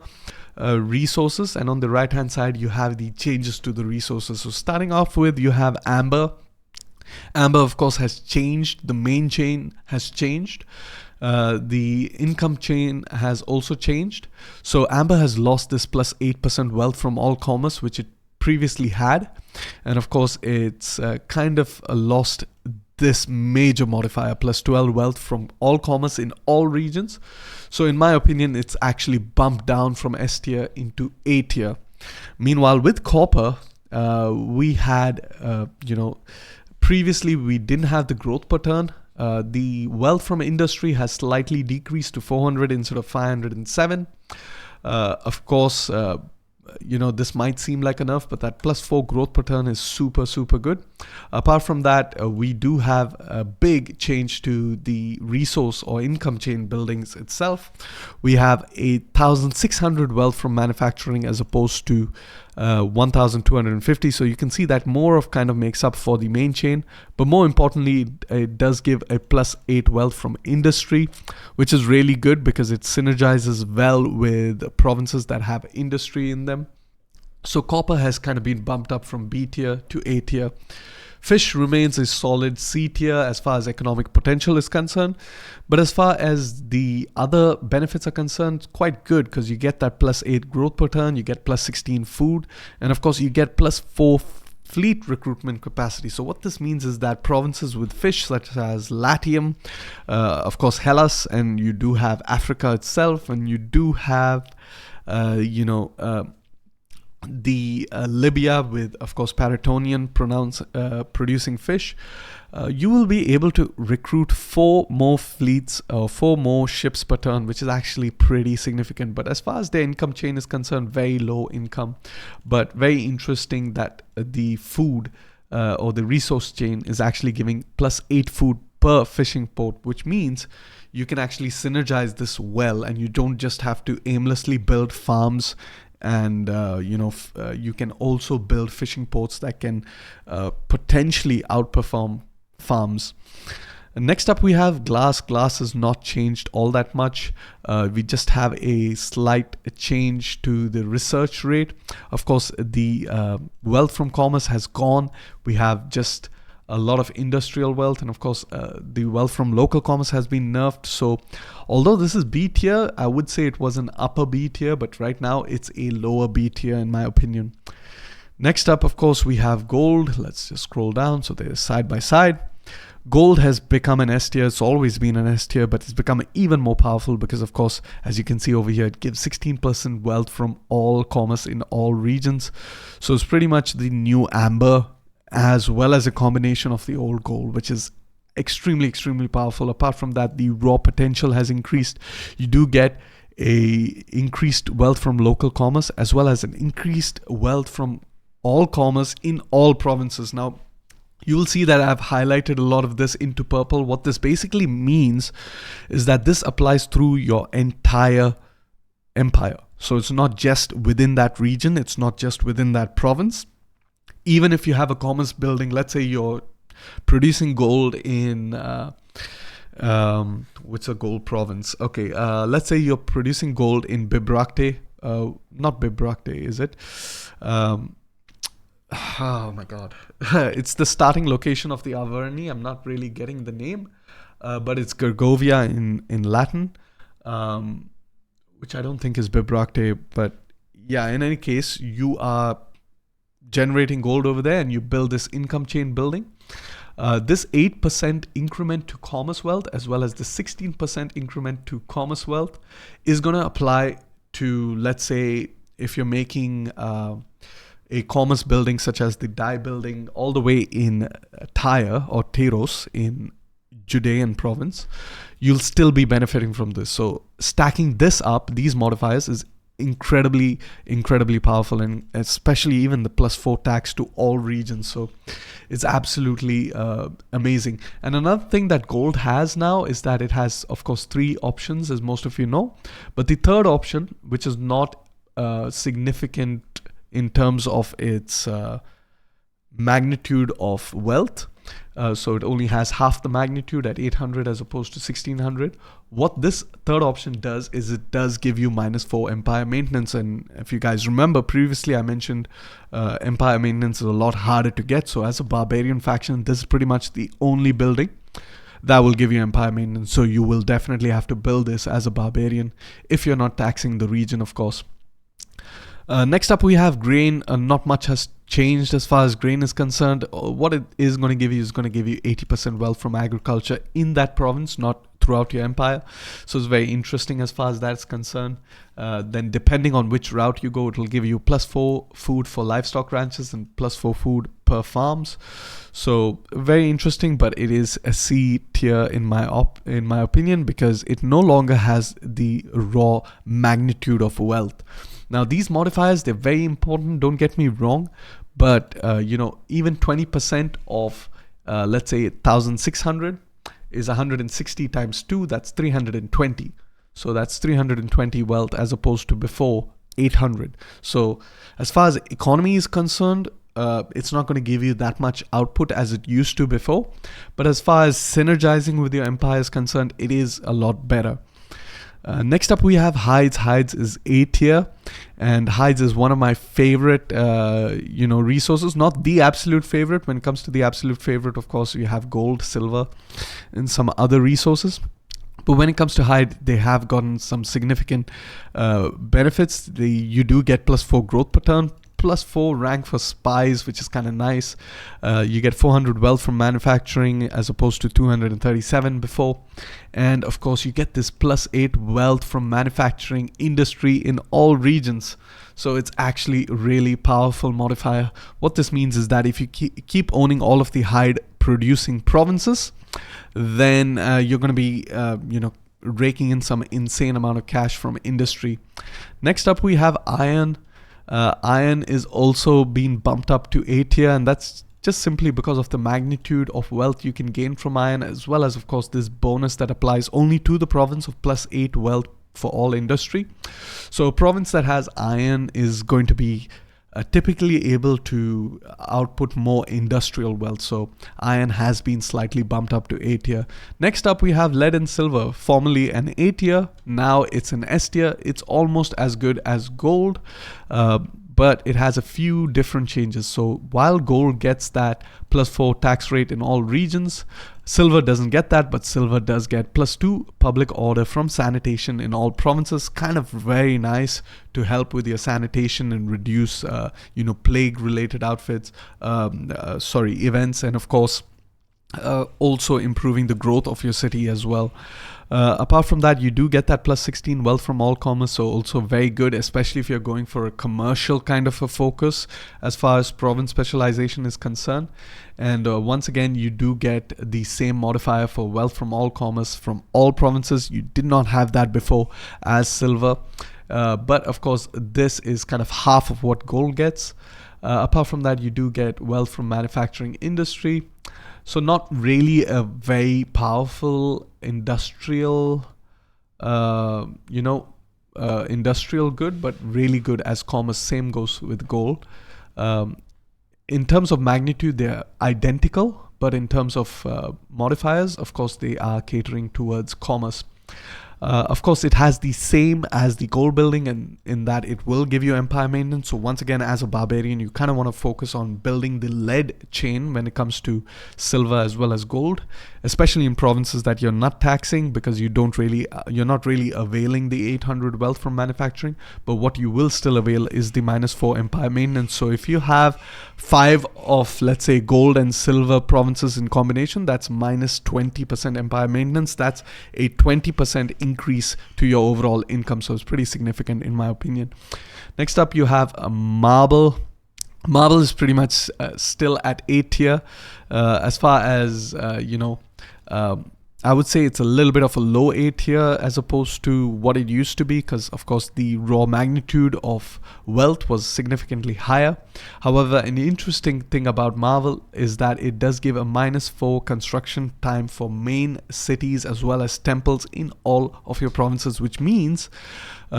S1: resources, and on the right hand side you have the changes to the resources. So starting off with, you have Amber. Amber, of course, has changed. The main chain has changed. The income chain has also changed. So Amber has lost this plus 8% wealth from all commerce, which it previously had. And of course, it's kind of lost this major modifier, plus 12 wealth from all commerce in all regions. So in my opinion, it's actually bumped down from S tier into A tier. Meanwhile, with copper, we had, previously we didn't have the growth per turn. The wealth from industry has slightly decreased to 400 instead of 507. Of course, this might seem like enough, but that plus 4 growth per turn is super, super good. Apart from that, we do have a big change to the resource or income chain buildings itself. We have 1,600 wealth from manufacturing as opposed to 1,250. So you can see that more of kind of makes up for the main chain, but more importantly, it does give a plus 8 wealth from industry, which is really good because it synergizes well with provinces that have industry in them. So copper has kind of been bumped up from B tier to A tier. Fish remains a solid C tier as far as economic potential is concerned. But as far as the other benefits are concerned, quite good, because you get that plus 8 growth per turn, you get plus 16 food, and of course you get plus 4 fleet recruitment capacity. So what this means is that provinces with fish such as Latium, of course Hellas, and you do have Africa itself, and you do have the Libya with, of course, Paratonian producing fish, you will be able to recruit 4 more fleets or 4 more ships per turn, which is actually pretty significant. But as far as their income chain is concerned, very low income, but very interesting that the food or the resource chain is actually giving plus 8 food per fishing port, which means you can actually synergize this well, and you don't just have to aimlessly build farms. And you can also build fishing ports that can potentially outperform farms. And next up we have glass. Glass has not changed all that much. We just have a slight change to the research rate. Of course, the wealth from commerce has gone. We have just a lot of industrial wealth, and of course the wealth from local commerce has been nerfed. So although this is B tier, I would say it was an upper B tier, but right now it's a lower B tier in my opinion. Next up, of course, we have gold. Let's just scroll down so they're side by side. Gold has become an S tier. It's always been an S tier, but it's become even more powerful because, of course, as you can see over here, it gives 16% wealth from all commerce in all regions. So it's pretty much the new amber, as well as a combination of the old gold, which is extremely, extremely powerful. Apart from that, the raw potential has increased. You do get a increased wealth from local commerce, as well as an increased wealth from all commerce in all provinces. Now, you will see that I've highlighted a lot of this into purple. What this basically means is that this applies through your entire empire. So it's not just within that region. It's not just within that province. Even if you have a commerce building, let's say you're producing gold in, what's a gold province? Okay, let's say you're producing gold in Bibracte. Not Bibracte, is it? Oh my God. It's the starting location of the Averni. I'm not really getting the name, but it's Gergovia in Latin, which I don't think is Bibracte. But yeah, in any case, you are generating gold over there, and you build this income chain building. This 8% increment to commerce wealth, as well as the 16% increment to commerce wealth, is going to apply to, let's say, if you're making a commerce building such as the dye building all the way in Tyre or Tyros in Judean province, you'll still be benefiting from this. So stacking this up, these modifiers, is incredibly powerful, and especially even the +4 tax to all regions. So it's absolutely amazing. And another thing that gold has now is that it has, of course, 3 options, as most of you know, but the third option, which is not significant in terms of its magnitude of wealth. So it only has half the magnitude at 800 as opposed to 1600. What this third option does is it does give you -4 empire maintenance. And if you guys remember, previously I mentioned empire maintenance is a lot harder to get. So as a barbarian faction, this is pretty much the only building that will give you empire maintenance. So you will definitely have to build this as a barbarian if you're not taxing the region, of course. Next up, we have grain. Not much has changed as far as grain is concerned. What it is going to give you is going to give you 80% wealth from agriculture in that province, not throughout your empire. So it's very interesting as far as that's concerned. Then depending on which route you go, it will give you +4 food for livestock ranches and +4 food per farms. So very interesting, but it is a C tier in my opinion, because it no longer has the raw magnitude of wealth. Now these modifiers, they're very important, don't get me wrong, but even 20% of let's say 1600 is 160 times 2, that's 320. So that's 320 wealth as opposed to before 800. So as far as economy is concerned, it's not going to give you that much output as it used to before. But as far as synergizing with your empire is concerned, it is a lot better. Next up, we have hides. Hides is A tier, and hides is one of my favorite resources. Not the absolute favorite. When it comes to the absolute favorite, of course, you have gold, silver, and some other resources. But when it comes to hide, they have gotten some significant benefits. You do get +4 growth per turn, +4 rank for spies, which is kind of nice. You get 400 wealth from manufacturing as opposed to 237 before. And of course, you get this +8 wealth from manufacturing industry in all regions. So it's actually a really powerful modifier. What this means is that if you keep owning all of the hide producing provinces, then you're going to be raking in some insane amount of cash from industry. Next up, we have iron. Iron is also being bumped up to A tier, and that's just simply because of the magnitude of wealth you can gain from iron, as well as, of course, this bonus that applies only to the province of +8 wealth for all industry. So a province that has iron is going to be typically able to output more industrial wealth. So iron has been slightly bumped up to A tier. Next up, we have lead and silver, formerly an A tier. Now it's an S tier. It's almost as good as gold, but it has a few different changes. So while gold gets that +4 tax rate in all regions, silver doesn't get that, but silver does get +2 public order from sanitation in all provinces. Kind of very nice to help with your sanitation and reduce, plague-related events, and of course, also improving the growth of your city as well. Apart from that, you do get that +16 wealth from all commerce, so also very good, especially if you're going for a commercial kind of a focus as far as province specialization is concerned. And once again, you do get the same modifier for wealth from all commerce from all provinces. You did not have that before as silver, but of course, this is kind of half of what gold gets. Apart from that, you do get wealth from manufacturing industry. So not really a very powerful industrial good, but really good as commerce. Same goes with gold. In terms of magnitude, they're identical, but in terms of modifiers, of course, they are catering towards commerce. Of course, it has the same as the gold building, and in that it will give you empire maintenance. So once again, as a barbarian, you kind of want to focus on building the lead chain when it comes to silver as well as gold, especially in provinces that you're not taxing, because you're not really availing the 800 wealth from manufacturing. But what you will still avail is the -4 empire maintenance. So if you have 5 of, let's say, gold and silver provinces in combination, that's -20% empire maintenance. That's a 20% increase to your overall income. So it's pretty significant in my opinion. Next up, you have a marble. Marble is pretty much still at A tier. As far as, I would say it's a little bit of a low A tier as opposed to what it used to be, because of course the raw magnitude of wealth was significantly higher. However, an interesting thing about Marvel is that it does give a -4 construction time for main cities as well as temples in all of your provinces, which means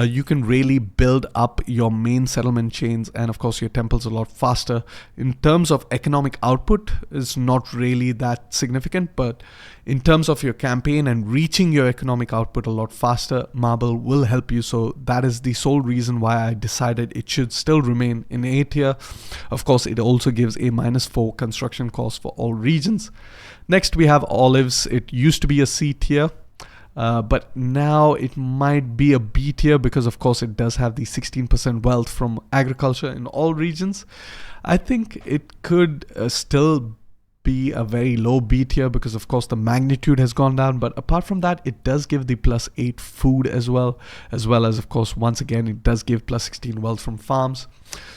S1: you can really build up your main settlement chains and of course your temples a lot faster. In terms of economic output, it's not really that significant, but in terms of your campaign and reaching your economic output a lot faster, Marble will help you. So that is the sole reason why I decided it should still remain in A tier. Of course, it also gives a -4 construction cost for all regions. Next, we have olives. It used to be a C tier. But now it might be a B tier because of course it does have the 16% wealth from agriculture in all regions. I think it could still be a very low B tier because of course the magnitude has gone down, but apart from that it does give the +8 food as well as of course once again it does give +16 wealth from farms.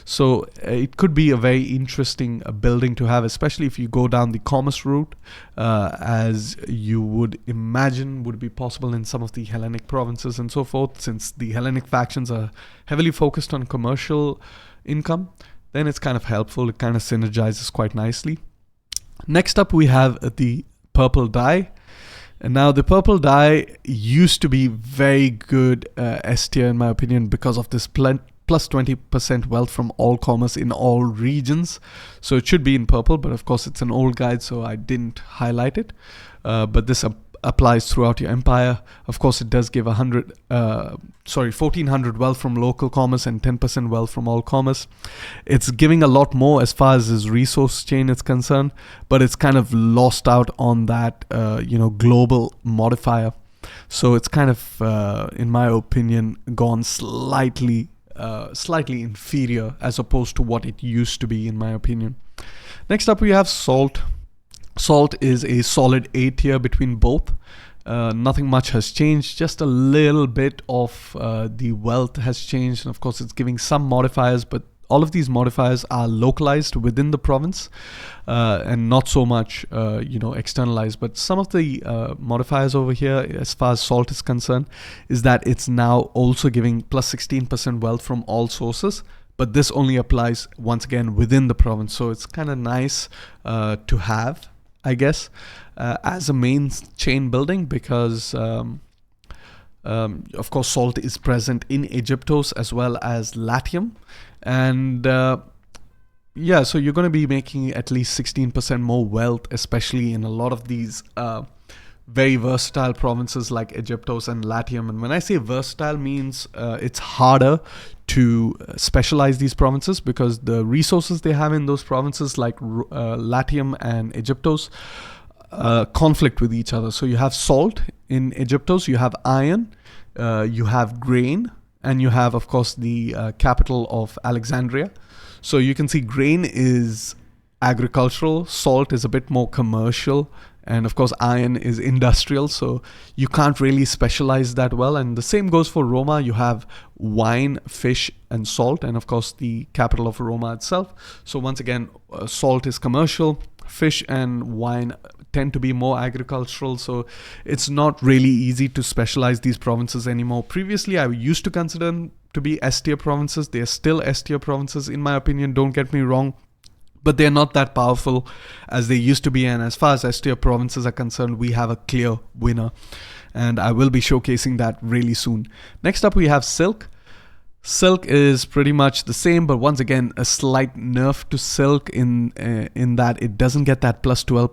S1: So it could be a very interesting building to have, especially if you go down the commerce route, as you would imagine would be possible in some of the Hellenic provinces and so forth, since the Hellenic factions are heavily focused on commercial income. Then it's kind of helpful, it kind of synergizes quite nicely. Next up we have the purple dye. And now the purple dye used to be very good S tier in my opinion because of this +20% wealth from all commerce in all regions. So it should be in purple, but of course it's an old guide so I didn't highlight it. But this applies throughout your empire. Of course it does give 1400 wealth from local commerce and 10% wealth from all commerce. It's giving a lot more as far as his resource chain is concerned, but it's kind of lost out on that global modifier. So it's kind of in my opinion gone slightly inferior as opposed to what it used to be in my opinion. Next up we have salt. Salt is a solid A tier between both. Nothing much has changed, just a little bit of the wealth has changed, and of course it's giving some modifiers, but all of these modifiers are localized within the province and not so much externalized. But some of the modifiers over here as far as salt is concerned is that it's now also giving +16% wealth from all sources, but this only applies once again within the province. So it's kind of nice to have, I guess, as a main chain building because of course salt is present in Egyptos as well as Latium, and so you're going to be making at least 16% more wealth, especially in a lot of these very versatile provinces like Egyptos and Latium. And when I say versatile, means it's harder to specialize these provinces because the resources they have in those provinces like Latium and Egyptos conflict with each other. So you have salt in Egyptos, you have iron, you have grain, and you have of course the capital of Alexandria. So you can see grain is agricultural, salt is a bit more commercial, and of course iron is industrial, so you can't really specialize that well. And the same goes for Roma. You have wine, fish, and salt, and of course the capital of Roma itself. So once again, salt is commercial, fish and wine tend to be more agricultural, so it's not really easy to specialize these provinces anymore. Previously I used to consider them to be S tier provinces. They are still S tier provinces in my opinion, don't get me wrong, but they're not that powerful as they used to be. And as far as S tier provinces are concerned, we have a clear winner, and I will be showcasing that really soon. Next up we have silk. Silk is pretty much the same, but once again a slight nerf to silk in that it doesn't get that +12%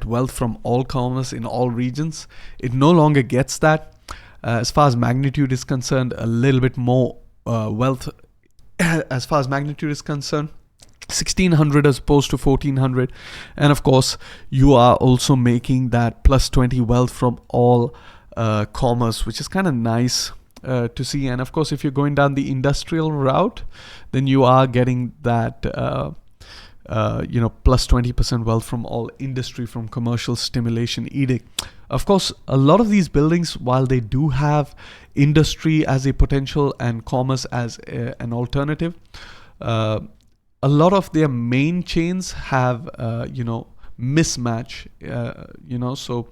S1: wealth from all commerce in all regions. It no longer gets that. As far as magnitude is concerned, a little bit more wealth as far as magnitude is concerned, 1600 as opposed to 1400. And of course you are also making that +20 wealth from all commerce, which is kind of nice to see. And of course if you're going down the industrial route, then you are getting that +20% wealth from all industry from commercial stimulation edict. Of course, a lot of these buildings, while they do have industry as a potential and commerce as an alternative, a lot of their main chains have mismatch, so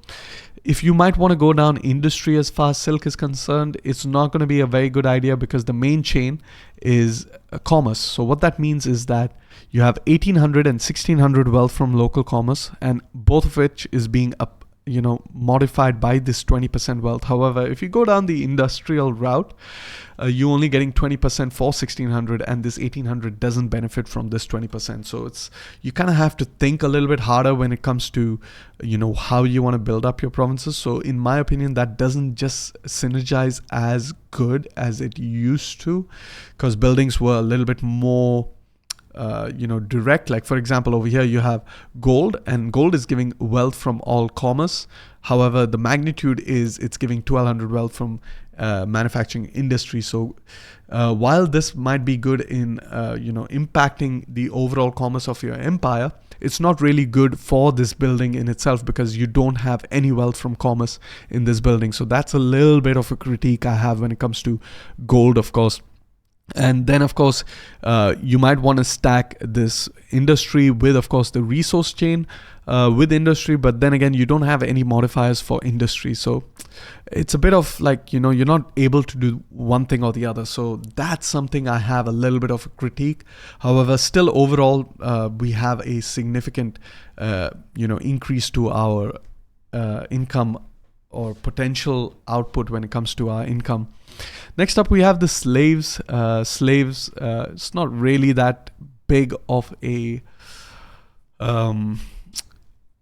S1: if you might want to go down industry as far as silk is concerned, it's not going to be a very good idea because the main chain is commerce. So what that means is that you have 1800 and 1600 wealth from local commerce, and both of which is being modified by this 20% wealth. However, if you go down the industrial route, you're only getting 20% for 1600, and this 1800 doesn't benefit from this 20%. So you kind of have to think a little bit harder when it comes to how you want to build up your provinces. So in my opinion, that doesn't just synergize as good as it used to, because buildings were a little bit more direct. Like for example, over here you have gold, and gold is giving wealth from all commerce. However, the magnitude is it's giving 1200 wealth from manufacturing industry. So while this might be good in impacting the overall commerce of your empire, it's not really good for this building in itself because you don't have any wealth from commerce in this building. So that's a little bit of a critique I have when it comes to gold, of course. And then, of course, you might want to stack this industry with, of course, the resource chain with industry. But then again, you don't have any modifiers for industry. So it's a bit of like, you're not able to do one thing or the other. So that's something I have a little bit of a critique. However, still overall, we have a significant, increase to our income or potential output when it comes to our income. Next up, we have the slaves. It's not really that big of a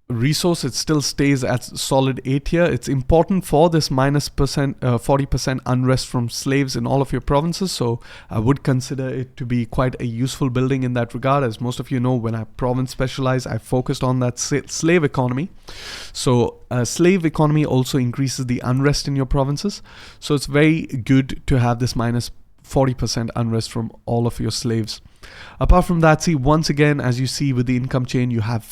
S1: resource. It still stays at solid A tier. It's important for this minus 40% unrest from slaves in all of your provinces. So I would consider it to be quite a useful building in that regard. As most of you know, when I province specialize, I focused on that slave economy. So slave economy also increases the unrest in your provinces. So it's very good to have this minus 40% unrest from all of your slaves. Apart from that, see, once again, as you see with the income chain, you have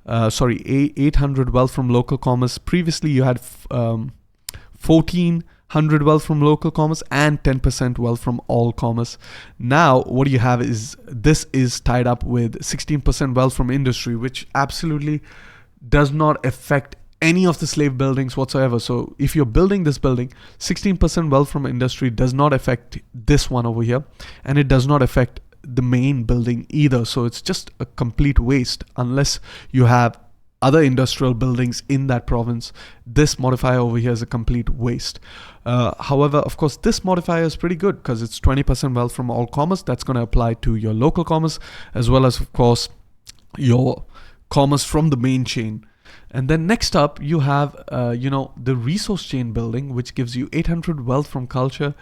S1: 800 wealth from local commerce. Previously, you had 1400 wealth from local commerce and 10% wealth from all commerce. Now, what you have is this is tied up with 16% wealth from industry, which absolutely does not affect any of the slave buildings whatsoever. So if you're building this building, 16% wealth from industry does not affect this one over here, and it does not affect the main building either. So it's just a complete waste unless you have other industrial buildings in that province. This modifier over here is a complete waste. However, of course, this modifier is pretty good because it's 20% wealth from all commerce. That's going to apply to your local commerce as well as, of course, your commerce from the main chain. And then next up, you have, the resource chain building, which gives you 800 wealth from culture,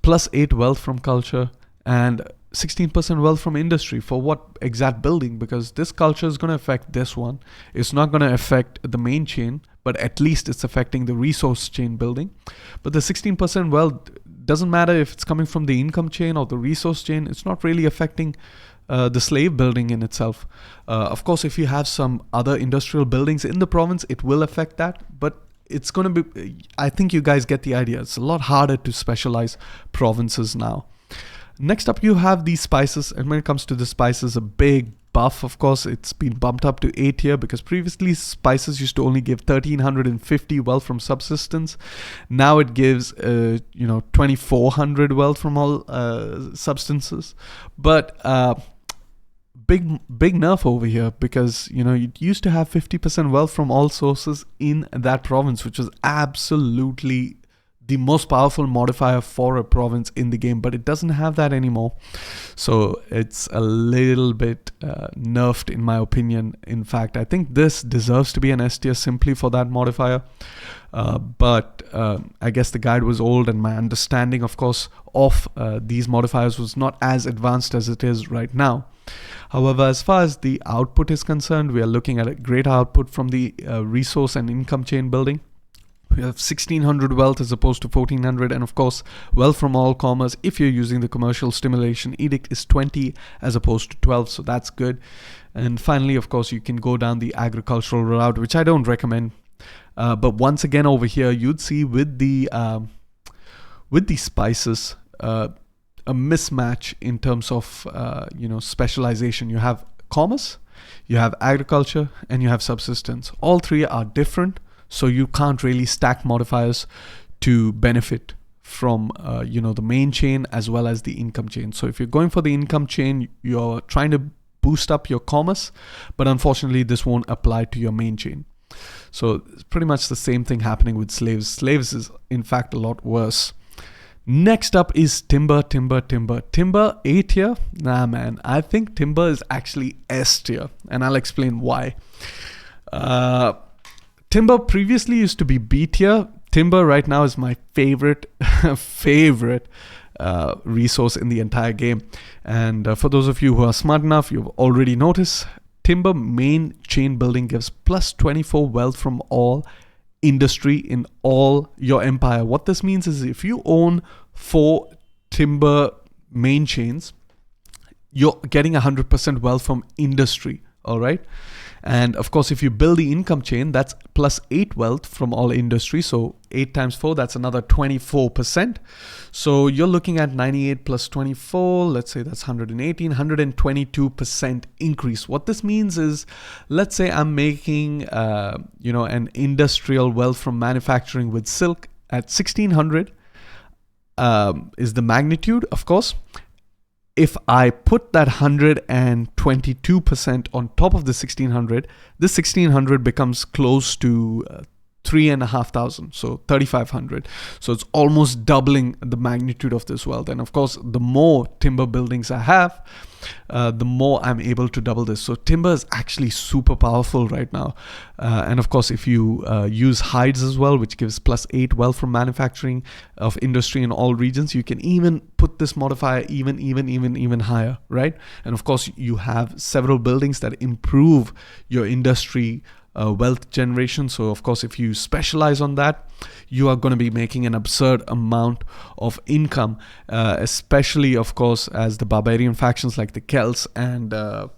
S1: plus 8 wealth from culture, and 16% wealth from industry. For what exact building? Because this culture is going to affect this one. It's not going to affect the main chain, but at least it's affecting the resource chain building. But the 16% wealth doesn't matter if it's coming from the income chain or the resource chain. It's not really affecting the slave building in itself. Of course, if you have some other industrial buildings in the province, it will affect that, but it's going to be, I think you guys get the idea. It's a lot harder to specialize provinces now. Next up, you have these spices, and when it comes to the spices, a big buff. Of course, it's been bumped up to A tier because previously spices used to only give 1350 wealth from subsistence. Now it gives 2400 wealth from all substances. But big nerf over here because it used to have 50% wealth from all sources in that province, which was absolutely the most powerful modifier for a province in the game, but it doesn't have that anymore. So it's a little bit nerfed in my opinion. In fact, I think this deserves to be an S tier simply for that modifier. But I guess the guide was old and my understanding, of course, of these modifiers was not as advanced as it is right now. However, as far as the output is concerned, we are looking at a great output from the resource and income chain building. We have 1600 wealth as opposed to 1400, and of course wealth from all commerce if you're using the commercial stimulation edict is 20 as opposed to 12, so that's good. And finally, of course, you can go down the agricultural route, which I don't recommend, but once again over here you'd see with the spices a mismatch in terms of specialization. You have commerce you have agriculture, and you have subsistence. All three are different, so you can't really stack modifiers to benefit from the main chain as well as the income chain. So if you're going for the income chain, you're trying to boost up your commerce, but unfortunately this won't apply to your main chain. So it's pretty much the same thing happening with slaves. Slaves is in fact a lot worse. Next up is timber. Timber A tier? Nah man, I think timber is actually S tier, and I'll explain why. Timber previously used to be B tier. Timber right now is my favorite resource in the entire game. And for those of you who are smart enough, you've already noticed timber main chain building gives plus 24 wealth from all industry in all your empire. What this means is if you own 4 timber main chains, you're getting 100% wealth from industry. All right. And of course, if you build the income chain, that's plus 8 wealth from all industry. So 8 times 4, that's another 24%. So you're looking at 98 plus 24. Let's say that's 118, 122% increase. What this means is, let's say I'm making, an industrial wealth from manufacturing with silk at 1600 is the magnitude, of course. If I put that 122% on top of the 1600, this 1600 becomes close to 3,500, so 3,500. So it's almost doubling the magnitude of this wealth. And of course, the more timber buildings I have, the more I'm able to double this. So timber is actually super powerful right now. And of course, if you use hides as well, which gives plus 8 wealth from manufacturing of industry in all regions, you can even put this modifier even higher, right? And of course, you have several buildings that improve your industry wealth generation. So of course, if you specialize on that, you are going to be making an absurd amount of income, especially of course as the barbarian factions like the Celts and the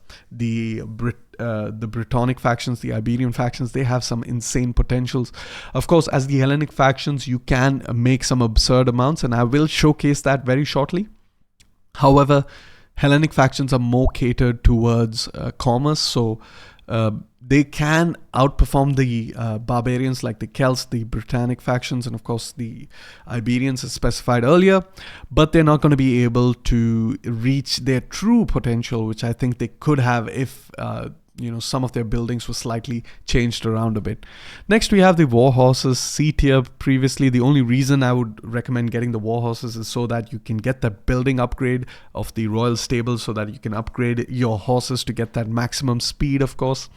S1: Brittonic factions, the Iberian factions, they have some insane potentials. Of course, as the Hellenic factions, you can make some absurd amounts, and I will showcase that very shortly. However, Hellenic factions are more catered towards commerce, so they can outperform the barbarians like the Celts, the Britannic factions, and of course the Iberians as specified earlier, but they're not going to be able to reach their true potential, which I think they could have if some of their buildings were slightly changed around a bit. Next, we have the war horses, C tier. Previously, the only reason I would recommend getting the war horses is so that you can get that building upgrade of the royal stable, so that you can upgrade your horses to get that maximum speed, of course.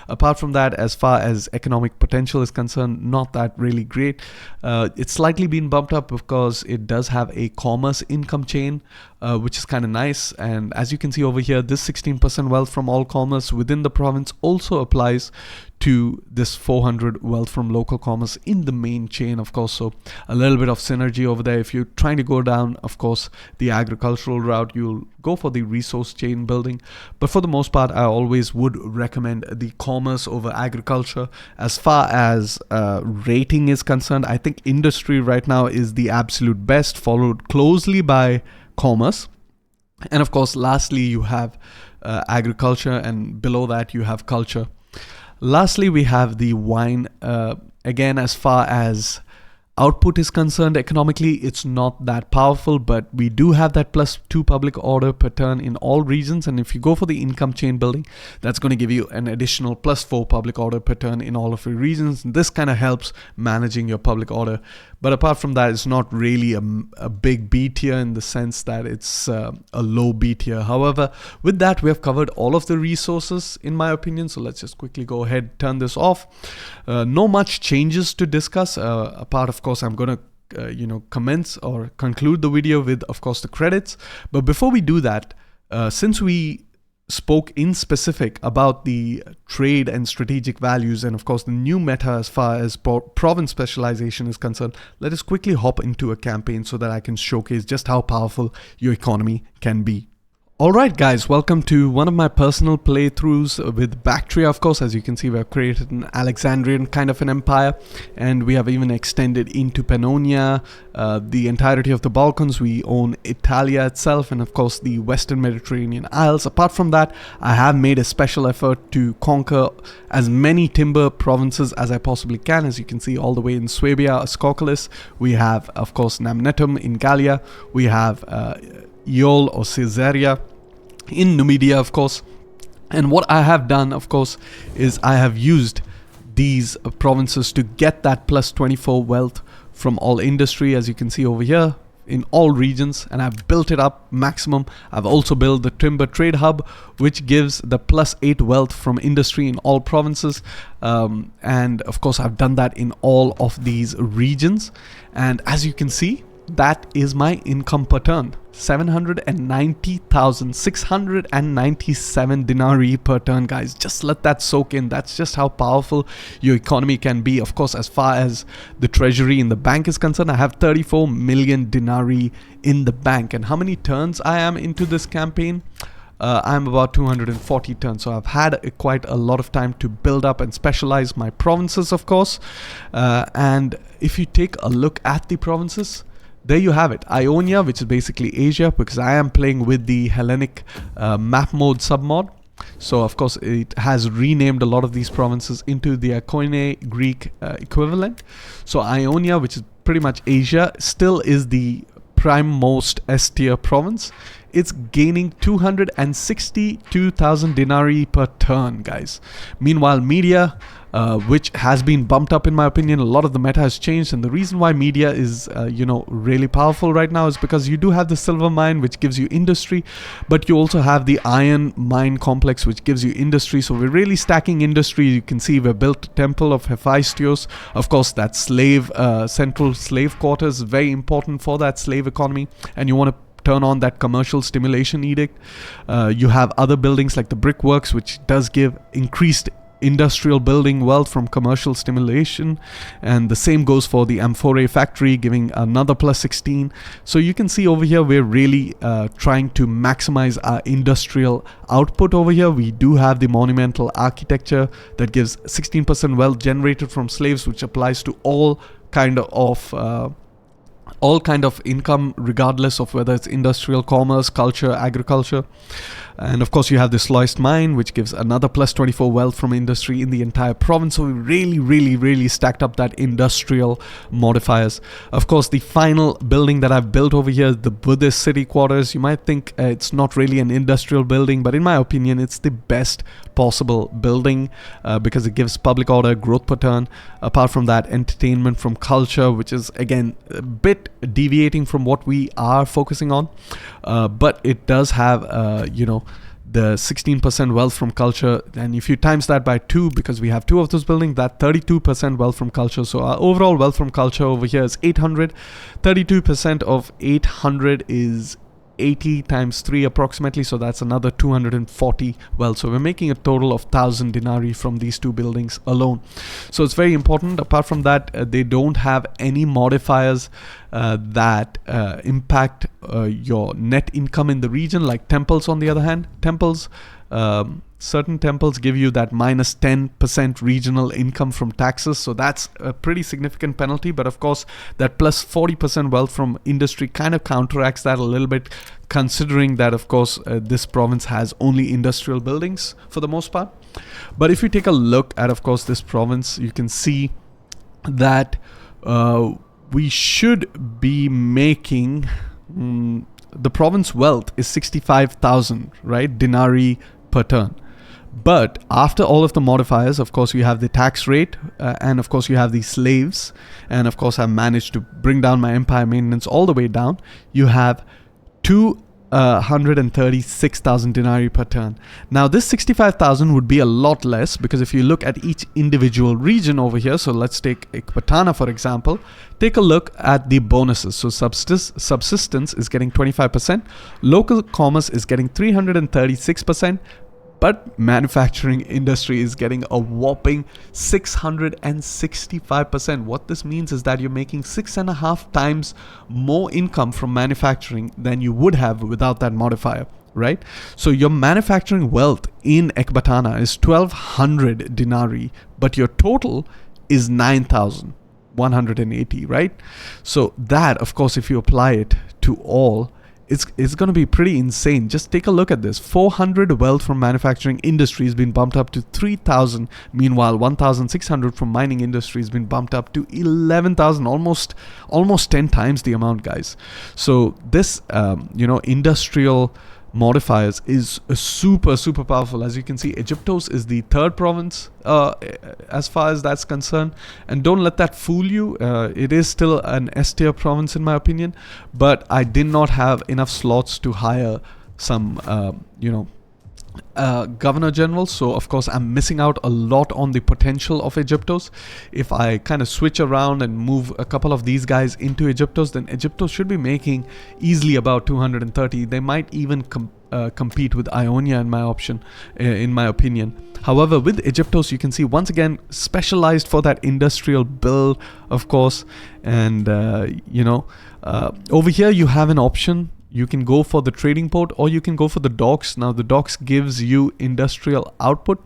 S1: Apart from that, as far as economic potential is concerned, not that really great. It's slightly been bumped up because it does have a commerce income chain, which is kind of nice. And as you can see over here, this 16% wealth from all commerce within the province also applies to this 400 wealth from local commerce in the main chain, of course. So a little bit of synergy over there. If you're trying to go down, of course, the agricultural route, you'll go for the resource chain building. But for the most part, I always would recommend the commerce over agriculture. As far as rating is concerned, I think industry right now is the absolute best, followed closely by commerce. And of course, lastly, you have agriculture, and below that you have culture. Lastly, we have the wine. Again, as far as output is concerned, economically it's not that powerful, but we do have that +2 public order per turn in all regions. And if you go for the income chain building, that's going to give you an additional +4 public order per turn in all of your regions. This kind of helps managing your public order. But apart from that, it's not really a big B tier in the sense that it's a low B tier. However, with that, we have covered all of the resources in my opinion. So let's just quickly go ahead, turn this off. No much changes to discuss. Apart, of course, I'm going to commence or conclude the video with, of course, the credits. But before we do that, since we spoke in specific about the trade and strategic values and of course the new meta as far as province specialization is concerned, let us quickly hop into a campaign so that I can showcase just how powerful your economy can be. Alright guys, welcome to one of my personal playthroughs with Bactria. Of course, as you can see, we have created an Alexandrian kind of an empire, and we have even extended into Pannonia, the entirety of the Balkans. We own Italia itself, and of course the Western Mediterranean Isles. Apart from that, I have made a special effort to conquer as many timber provinces as I possibly can. As you can see, all the way in Swabia, Ascocalis, we have of course Namnetum in Gallia, we have Iole or Caesarea in Numidia, of course. And what I have done, of course, is I have used these provinces to get that plus 24 wealth from all industry, as you can see over here, in all regions, and I've built it up maximum. I've also built the timber trade hub, which gives the plus 8 wealth from industry in all provinces, and of course I've done that in all of these regions. And as you can see, that is my income per turn, 790,697 denarii per turn, guys. Just let that soak in. That's just how powerful your economy can be. Of course, as far as the treasury in the bank is concerned, I have 34 million denarii in the bank. And how many turns I am into this campaign? I'm about 240 turns, so I've had quite a lot of time to build up and specialize my provinces, of course. And if you take a look at the provinces, there you have it. Ionia, which is basically Asia, because I am playing with the Hellenic map mode submod. So of course it has renamed a lot of these provinces into the Koine Greek equivalent. So Ionia, which is pretty much Asia, still is the prime most S tier province. It's gaining 262,000 denarii per turn, guys. Meanwhile, Media, which has been bumped up, in my opinion, a lot of the meta has changed, and the reason why Media is really powerful right now is because you do have the silver mine, which gives you industry, but you also have the iron mine complex, which gives you industry. So we're really stacking industry. You can see we've built a temple of Hephaestus. Of course, that slave central slave quarters is very important for that slave economy, and you want to turn on that commercial stimulation edict. You have other buildings like the brickworks, which does give increased industrial building wealth from commercial stimulation, and the same goes for the amphore factory, giving another plus 16. So you can see over here we're really trying to maximize our industrial output. Over here we do have the monumental architecture that gives 16% wealth generated from slaves, which applies to all kind of income, regardless of whether it's industrial, commerce, culture, agriculture. And of course you have this Loist mine, which gives another plus 24 wealth from industry in the entire province. So we really stacked up that industrial modifiers. Of course, the final building that I've built over here, the Buddhist city quarters, you might think it's not really an industrial building, but in my opinion it's the best possible building because it gives public order, growth per turn. Apart from that, entertainment from culture, which is again a bit deviating from what we are focusing on, but it does have the 16% wealth from culture, and if you times that by 2, because we have 2 of those buildings, that 32% wealth from culture. So our overall wealth from culture over here is 800. 32% of 800 is 80 times 3 approximately, so that's another 240 wealth. So we're making a total of 1,000 denarii from these 2 buildings alone. So it's very important. Apart from that, they don't have any modifiers that impact your net income in the region, like temples. On the other hand, temples, certain temples give you that minus 10% regional income from taxes, so that's a pretty significant penalty. But of course that plus 40% wealth from industry kind of counteracts that a little bit, considering that of course this province has only industrial buildings for the most part. But if you take a look at, of course, this province, you can see that we should be making the province wealth is 65,000, right, denarii per turn. But after all of the modifiers, of course, you have the tax rate, and of course you have the slaves, and of course I've managed to bring down my empire maintenance all the way down. You have 136,000 denarii per turn. Now this 65,000 would be a lot less, because if you look at each individual region over here, so let's take Ekbatana for example, take a look at the bonuses. So subsistence is getting 25%, local commerce is getting 336%, but manufacturing industry is getting a whopping 665%. What this means is that you're making 6.5 times more income from manufacturing than you would have without that modifier. right? So your manufacturing wealth in Ecbatana is 1200 denarii, but your total is 9180, right? So that, of course, if you apply it to all, it's going to be pretty insane. Just take a look at this. 400 wealth from manufacturing industry has been bumped up to 3000. Meanwhile, 1600 from mining industry has been bumped up to 11,000, almost 10 times the amount, guys. So this industrial modifiers is super powerful. As you can see, Egyptos is the third province as far as that's concerned, and don't let that fool you. It is still an S tier province in my opinion, but I did not have enough slots to hire some governor general, so of course I'm missing out a lot on the potential of Egyptos. If I kind of switch around and move a couple of these guys into Egyptos, then Egyptos should be making easily about 230. They might even compete with Ionia in my opinion. However, with Egyptos, you can see once again specialized for that industrial build, of course, and over here you have an option. You can go for the trading port, or you can go for the docks. Now the docks gives you industrial output,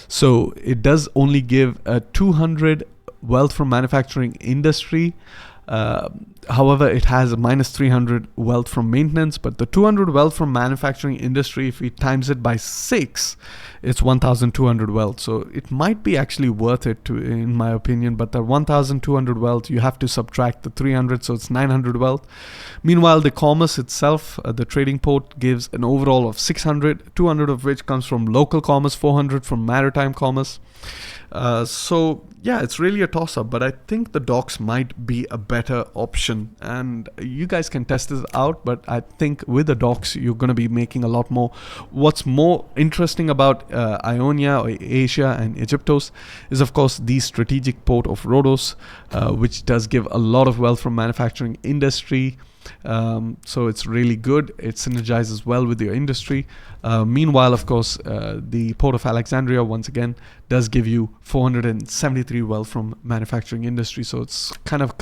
S1: so it does only give 200 wealth from manufacturing industry. However, it has a minus 300 wealth from maintenance, but the 200 wealth from manufacturing industry, if we times it by 6, it's 1200 wealth. So it might be actually worth it in my opinion, but the 1200 wealth, you have to subtract the 300, so it's 900 wealth. Meanwhile, the commerce itself, the trading port gives an overall of 600, 200 of which comes from local commerce, 400 from maritime commerce. So yeah, it's really a toss-up, but I think the docks might be a better option, and you guys can test this out. But I think with the docks, you're going to be making a lot more. What's more interesting about Ionia or Asia and Egyptos is, of course, the strategic port of Rhodos, which does give a lot of wealth from manufacturing industry. So it's really good. It synergizes well with your industry. Meanwhile, of course, the port of Alexandria once again does give you 473 wealth from manufacturing industry. So it's kind of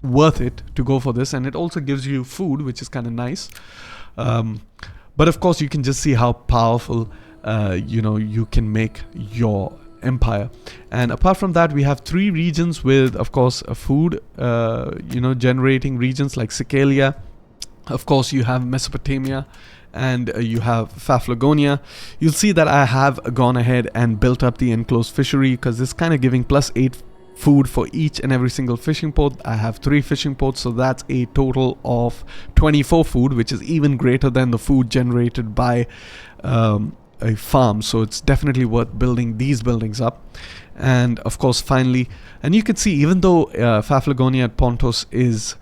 S1: worth it to go for this, and it also gives you food, which is kind of nice. But of course, you can just see how powerful you can make your empire. And apart from that, we have 3 regions with, of course, food generating regions like Sikalia. Of course, you have Mesopotamia, and you have Paphlagonia. You'll see that I have gone ahead and built up the enclosed fishery, because it's kind of giving +8 food for each and every single fishing port. I have 3 fishing ports, so that's a total of 24 food, which is even greater than the food generated by a farm. So it's definitely worth building these buildings up. And of course, finally, and you can see, even though Paphlagonia and Pontus is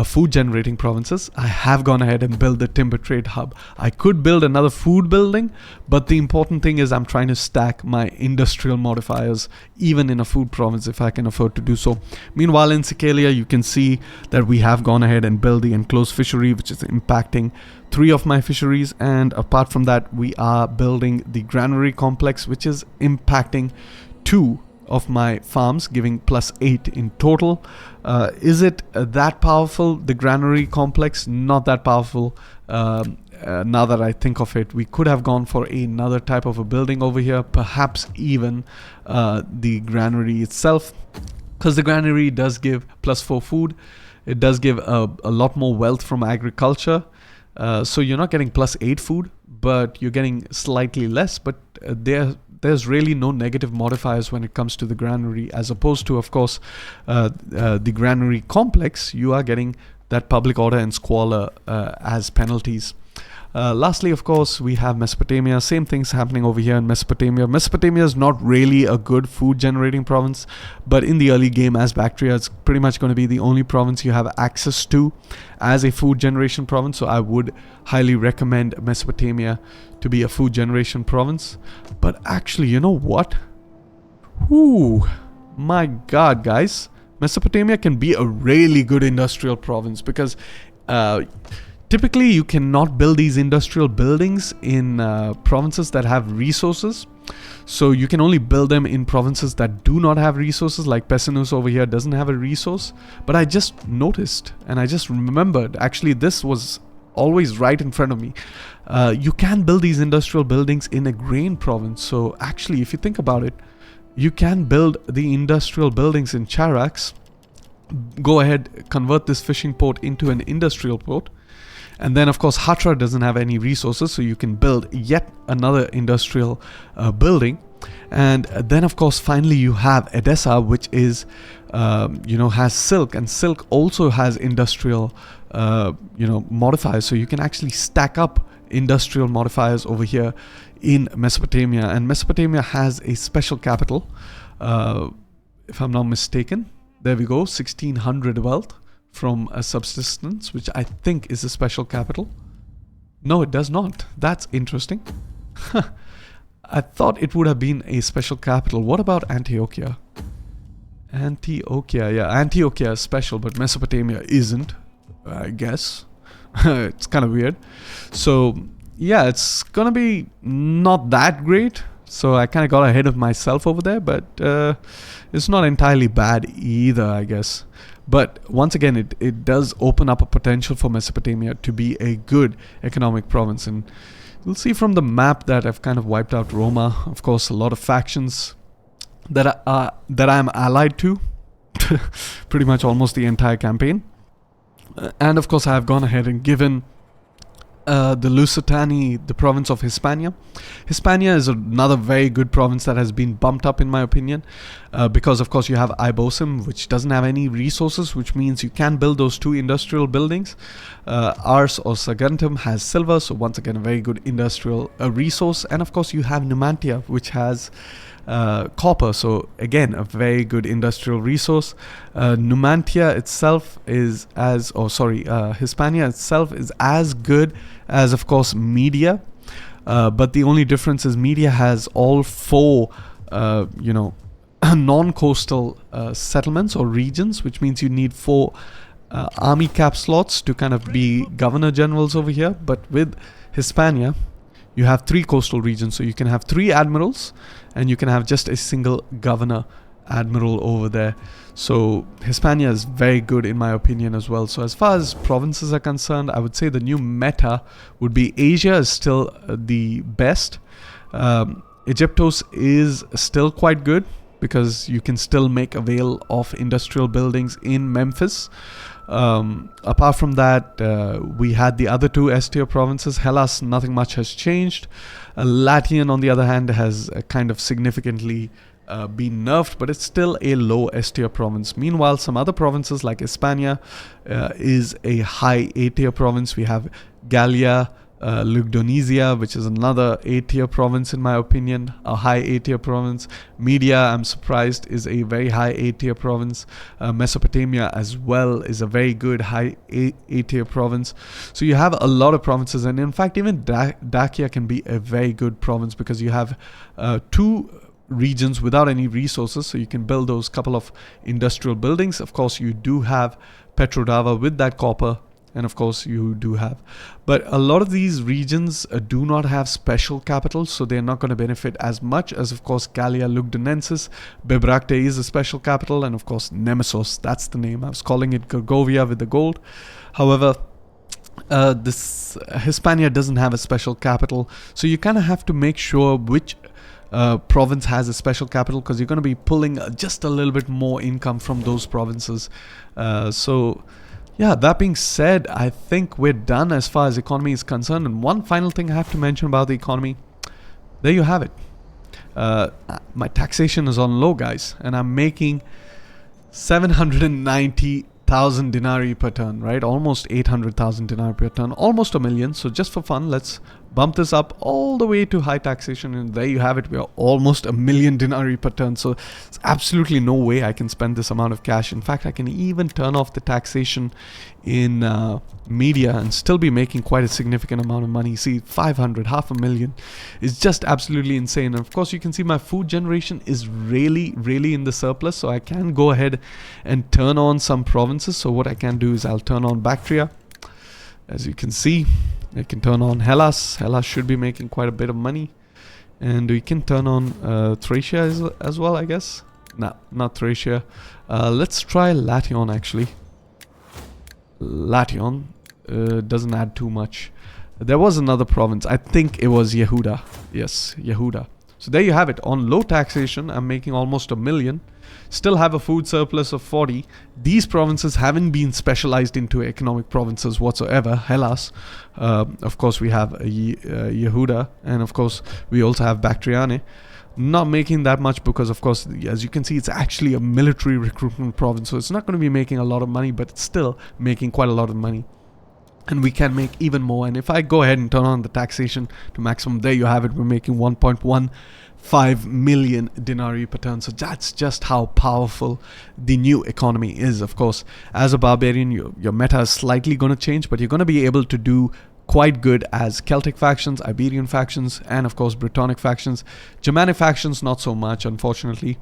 S1: food generating provinces, I have gone ahead and built the timber trade hub. I could build another food building, but the important thing is I'm trying to stack my industrial modifiers even in a food province if I can afford to do so. Meanwhile, in Sikalia, you can see that we have gone ahead and built the enclosed fishery, which is impacting 3 of my fisheries. And apart from that, we are building the granary complex, which is impacting 2 of my farms, giving +8 in total. Is it that powerful, the granary complex? Not that powerful. Now that I think of it, we could have gone for another type of a building over here, perhaps even the granary itself, because the granary does give +4 food. It does give a lot more wealth from agriculture. So you're not getting +8 food, but you're getting slightly less. But there's really no negative modifiers when it comes to the granary, as opposed to, of course, the granary complex. You are getting that public order and squalor as penalties. Lastly, of course, we have Mesopotamia. Same things happening over here in Mesopotamia. Mesopotamia is not really a good food generating province, but in the early game as Bactria, it's pretty much going to be the only province you have access to as a food generation province. So I would highly recommend Mesopotamia to be a food generation province. But actually, you know what? Ooh, my God, guys. Mesopotamia can be a really good industrial province, because typically you cannot build these industrial buildings in provinces that have resources. So you can only build them in provinces that do not have resources, like Pessinus over here doesn't have a resource. But I just noticed, and I just remembered, actually this was always right in front of me. You can build these industrial buildings in a grain province. So actually, if you think about it, you can build the industrial buildings in Charax, go ahead, convert this fishing port into an industrial port. And then, of course, Hatra doesn't have any resources, so you can build yet another industrial building. And then, of course, finally you have Edessa, which is, has silk, and silk also has industrial, modifiers. So you can actually stack up industrial modifiers over here in Mesopotamia. And Mesopotamia has a special capital, if I'm not mistaken. There we go, 1600 wealth from a subsistence, which I think is a special capital. No, it does not. That's interesting. I thought it would have been a special capital. What about Antiochia? Antiochia is special, but Mesopotamia isn't, I guess. It's kind of weird. So yeah, it's gonna be not that great. So I kind of got ahead of myself over there, but it's not entirely bad either, I guess. But once again, it does open up a potential for Mesopotamia to be a good economic province. And you'll see from the map that I've kind of wiped out Roma. Of course, a lot of factions that I'm allied to, pretty much almost the entire campaign. And of course, I have gone ahead and given the Lusitani the province of Hispania. Hispania is another very good province that has been bumped up, in my opinion, because of course you have Ibosim, which doesn't have any resources, which means you can build those two industrial buildings. Ars or Saguntum has silver, so once again a very good industrial resource. And of course you have Numantia, which has copper, so again a very good industrial resource. Numantia itself is Hispania itself is as good as, of course, Media, but the only difference is Media has all four non-coastal settlements or regions, which means you need 4 army cap slots to kind of be governor generals over here. But with Hispania, you have 3 coastal regions, so you can have 3 admirals and you can have just a single governor admiral over there. So Hispania is very good in my opinion as well. So as far as provinces are concerned, I would say the new meta would be Asia is still the best. Egyptos is still quite good because you can still make avail of industrial buildings in Memphis. Apart from that, we had the other 2 S-tier provinces. Hellas, nothing much has changed. Latium, on the other hand, has kind of significantly been nerfed, but it's still a low S-tier province. Meanwhile, some other provinces like Hispania is a high A-tier province. We have Gallia, Lugdonesia, which is another A-tier province in my opinion, a high A-tier province. Media, I'm surprised, is a very high A-tier province. Mesopotamia as well is a very good high A-tier province. So you have a lot of provinces, and in fact even Dacia can be a very good province because you have 2 regions without any resources, so you can build those couple of industrial buildings. Of course you do have Petrodava with that copper, and of course you do have, but a lot of these regions do not have special capitals, so they're not going to benefit as much as, of course, Gallia Lugdunensis. Bebrakte is a special capital, and of course Nemesis, that's the name. I was calling it Gergovia with the gold. However, this Hispania doesn't have a special capital, so you kind of have to make sure which province has a special capital, because you're going to be pulling just a little bit more income from those provinces. So yeah, that being said, I think we're done as far as economy is concerned. And one final thing I have to mention about the economy, there you have it. My taxation is on low, guys, and I'm making 790,000 denarii per turn, right? Almost 800,000 denarii per turn, almost a million. So just for fun, let's bump this up all the way to high taxation, and there you have it. We are almost a million denarii per turn. So it's absolutely no way I can spend this amount of cash. In fact, I can even turn off the taxation in media and still be making quite a significant amount of money. See, 500, half a million is just absolutely insane. And of course, you can see my food generation is really in the surplus, so I can go ahead and turn on some provinces. So what I can do is I'll turn on Bactria. As you can see, I can turn on Hellas. Hellas should be making quite a bit of money. And we can turn on Thracia as well, I guess. No, not Thracia. Let's try Latium, actually. Latium. doesn't add too much. There was another province. I think it was Yehuda. Yes, Yehuda. So there you have it. On low taxation, I'm making almost 1 million. Still have a food surplus of 40. These provinces haven't been specialized into economic provinces whatsoever. Hellas. Of course, we have Yehuda. And of course, we also have Bactriane. Not making that much because, of course, as you can see, it's actually a military recruitment province. So it's not going to be making a lot of money, but it's still making quite a lot of money. And we can make even more. And if I go ahead and turn on the taxation to maximum, there you have it. We're making 1.15 million denarii per turn. So that's just how powerful the new economy is. Of course, as a barbarian, your meta is slightly going to change, but you're going to be able to do quite good as Celtic factions, Iberian factions, and of course Brittonic factions. Germanic factions, not so much, unfortunately.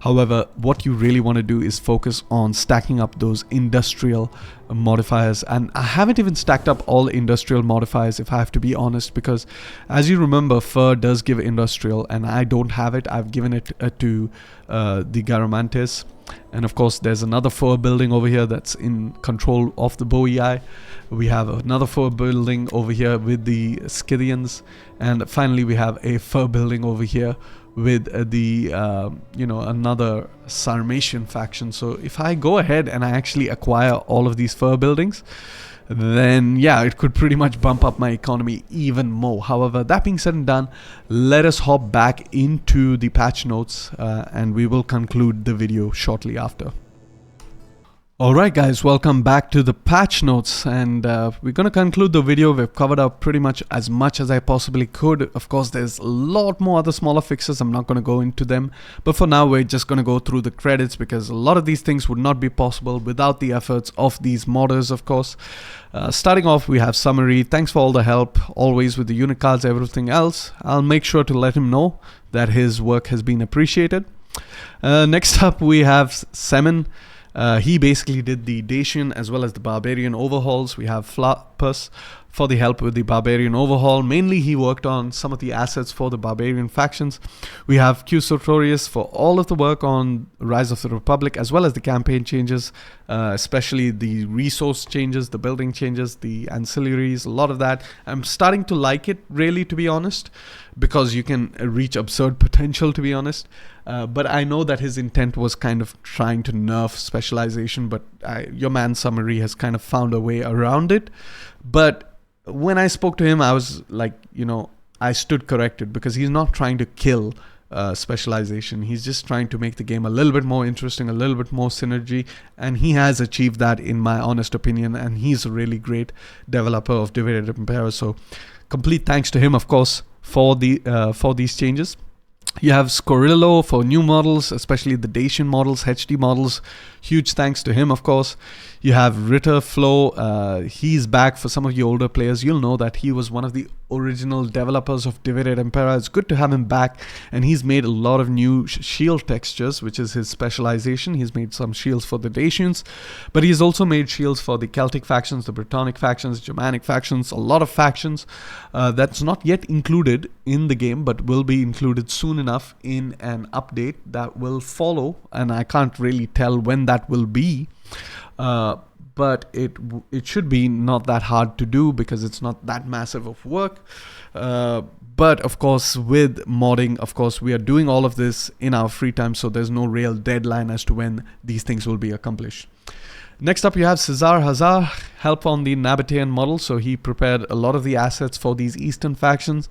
S1: However, what you really want to do is focus on stacking up those industrial modifiers. And I haven't even stacked up all industrial modifiers, if I have to be honest, because as you remember, fur does give industrial, and I don't have it. I've given it to the Garamantes. And of course, there's another fur building over here that's in control of the Boii. We have another fur building over here with the Scythians. And finally, we have a fur building over here with another Sarmatian faction. So if I go ahead and I actually acquire all of these fur buildings, then yeah, it could pretty much bump up my economy even more. However, that being said and done, let us hop back into the patch notes and we will conclude the video shortly after. Alright guys, welcome back to the patch notes, and we're going to conclude the video. We've covered up pretty much as I possibly could. Of course, there's a lot more other smaller fixes. I'm not going to go into them, but for now we're just going to go through the credits, because a lot of these things would not be possible without the efforts of these modders, of course. Starting off, we have Summary. Thanks for all the help, always with the unit cards, everything else. I'll make sure to let him know that his work has been appreciated. Next up, we have Semen. He basically did the Dacian as well as the Barbarian overhauls. We have Flappus for the help with the Barbarian overhaul. Mainly he worked on some of the assets for the Barbarian factions. We have Q Sartorius for all of the work on Rise of the Republic, as well as the campaign changes, especially the resource changes, the building changes, the ancillaries, a lot of that. I'm starting to like it, really, to be honest, because you can reach absurd potential, to be honest. But I know that his intent was kind of trying to nerf specialization, but your man Summary has kind of found a way around it. But when I spoke to him, I was like, I stood corrected, because he's not trying to kill specialization. He's just trying to make the game a little bit more interesting, a little bit more synergy, and he has achieved that, in my honest opinion. And he's a really great developer of Divide Et Impera. So complete thanks to him, of course, for these changes. You have Scorillo for new models, especially the Dacian models, HD models. Huge thanks to him, of course. You have Ritter Flo. He's back. For some of you older players, you'll know that he was one of the original developers of Divide Et Impera. It's good to have him back, and he's made a lot of new shield textures, which is his specialization. He's made some shields for the Dacians, but he's also made shields for the Celtic factions, the Brittonic factions, Germanic factions, a lot of factions. That's not yet included in the game, but will be included soon enough in an update that will follow, and I can't really tell when that will be. But it should be not that hard to do, because it's not that massive of work. But of course, with modding, of course, we are doing all of this in our free time, so there's no real deadline as to when these things will be accomplished. Next up, you have Cesar Hazar, help on the Nabatean model. So he prepared a lot of the assets for these Eastern factions.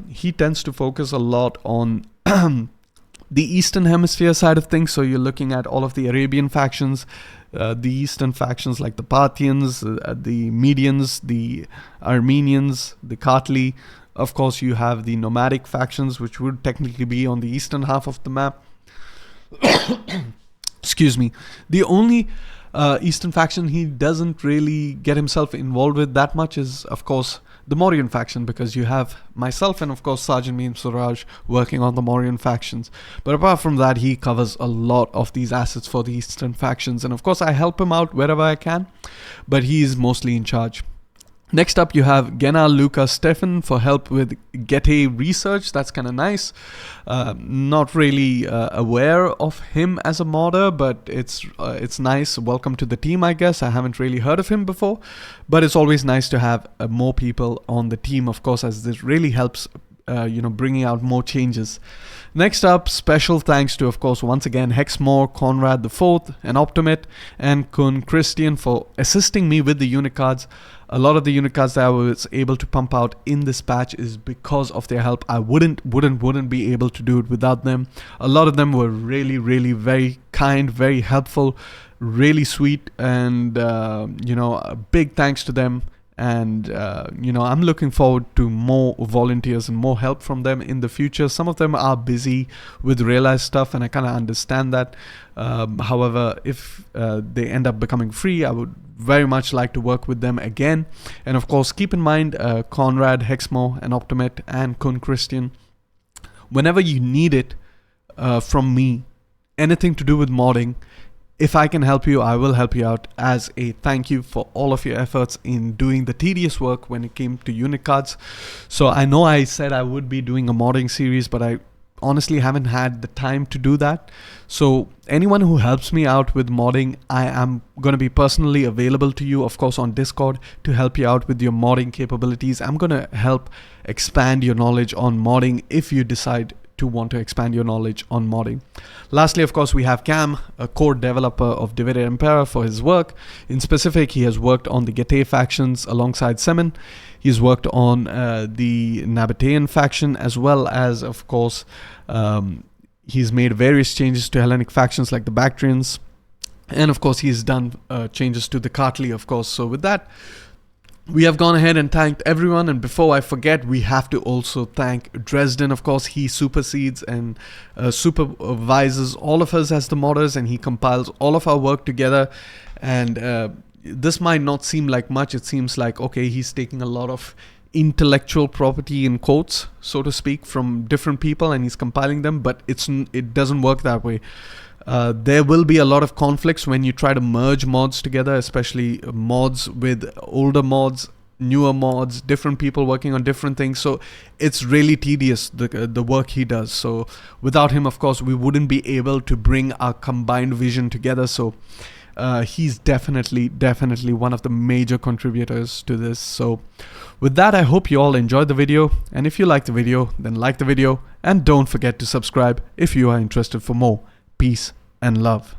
S1: He tends to focus a lot on the Eastern Hemisphere side of things. So you're looking at all of the Arabian factions, the Eastern factions like the Parthians, the Medians, the Armenians, the Kartli. Of course, you have the nomadic factions, which would technically be on the eastern half of the map. Excuse me. The only Eastern faction he doesn't really get himself involved with that much is, of course, the Mauryan faction, because you have myself and, of course, Sergeant Meme Suraj working on the Mauryan factions. But apart from that, he covers a lot of these assets for the Eastern factions. And, of course, I help him out wherever I can, but he is mostly in charge. Next up, you have Gena Luca Stefan for help with Gete research. That's kind of nice. Not really aware of him as a modder, but it's nice. Welcome to the team, I guess. I haven't really heard of him before, but it's always nice to have more people on the team, of course, as this really helps bringing out more changes. Next up, special thanks to, of course, once again, Hexmore, Conrad the Fourth, and Optimate, and Kun Christian for assisting me with the unit cards. A lot of the unit cards that I was able to pump out in this patch is because of their help. I wouldn't be able to do it without them. A lot of them were really very kind, very helpful, really sweet, and a big thanks to them. And I'm looking forward to more volunteers and more help from them in the future. Some of them are busy with real-life stuff, and I kind of understand that. However, if they end up becoming free, I would very much like to work with them again. And of course, keep in mind Conrad, Hexmo, and Optimate, and Kun Christian. Whenever you need it from me, anything to do with modding, if I can help you, I will help you out as a thank you for all of your efforts in doing the tedious work when it came to unit cards. So I know I said I would be doing a modding series, but I honestly haven't had the time to do that. So anyone who helps me out with modding, I am going to be personally available to you, of course, on Discord to help you out with your modding capabilities. I'm going to help expand your knowledge on modding if you decide to want to expand your knowledge on modding. Lastly, of course, we have Cam, a core developer of Divide Et Impera, for his work. In specific, he has worked on the Gete factions alongside Semen. He's worked on the Nabatean faction, as well as, of course, he's made various changes to Hellenic factions like the Bactrians. And of course, he's done changes to the Kartli, of course. So with that, we have gone ahead and thanked everyone, and before I forget, we have to also thank Dresden. Of course, he supersedes and supervises all of us as the modders, and he compiles all of our work together. And this might not seem like much. It seems like, okay, he's taking a lot of intellectual property in quotes, so to speak, from different people, and he's compiling them, but it doesn't work that way. There will be a lot of conflicts when you try to merge mods together, especially mods with older mods, newer mods, different people working on different things. So it's really tedious, the work he does. So without him, of course, we wouldn't be able to bring our combined vision together. So he's definitely one of the major contributors to this. So with that, I hope you all enjoyed the video. And if you liked the video, then like the video. And don't forget to subscribe if you are interested for more. Peace and love.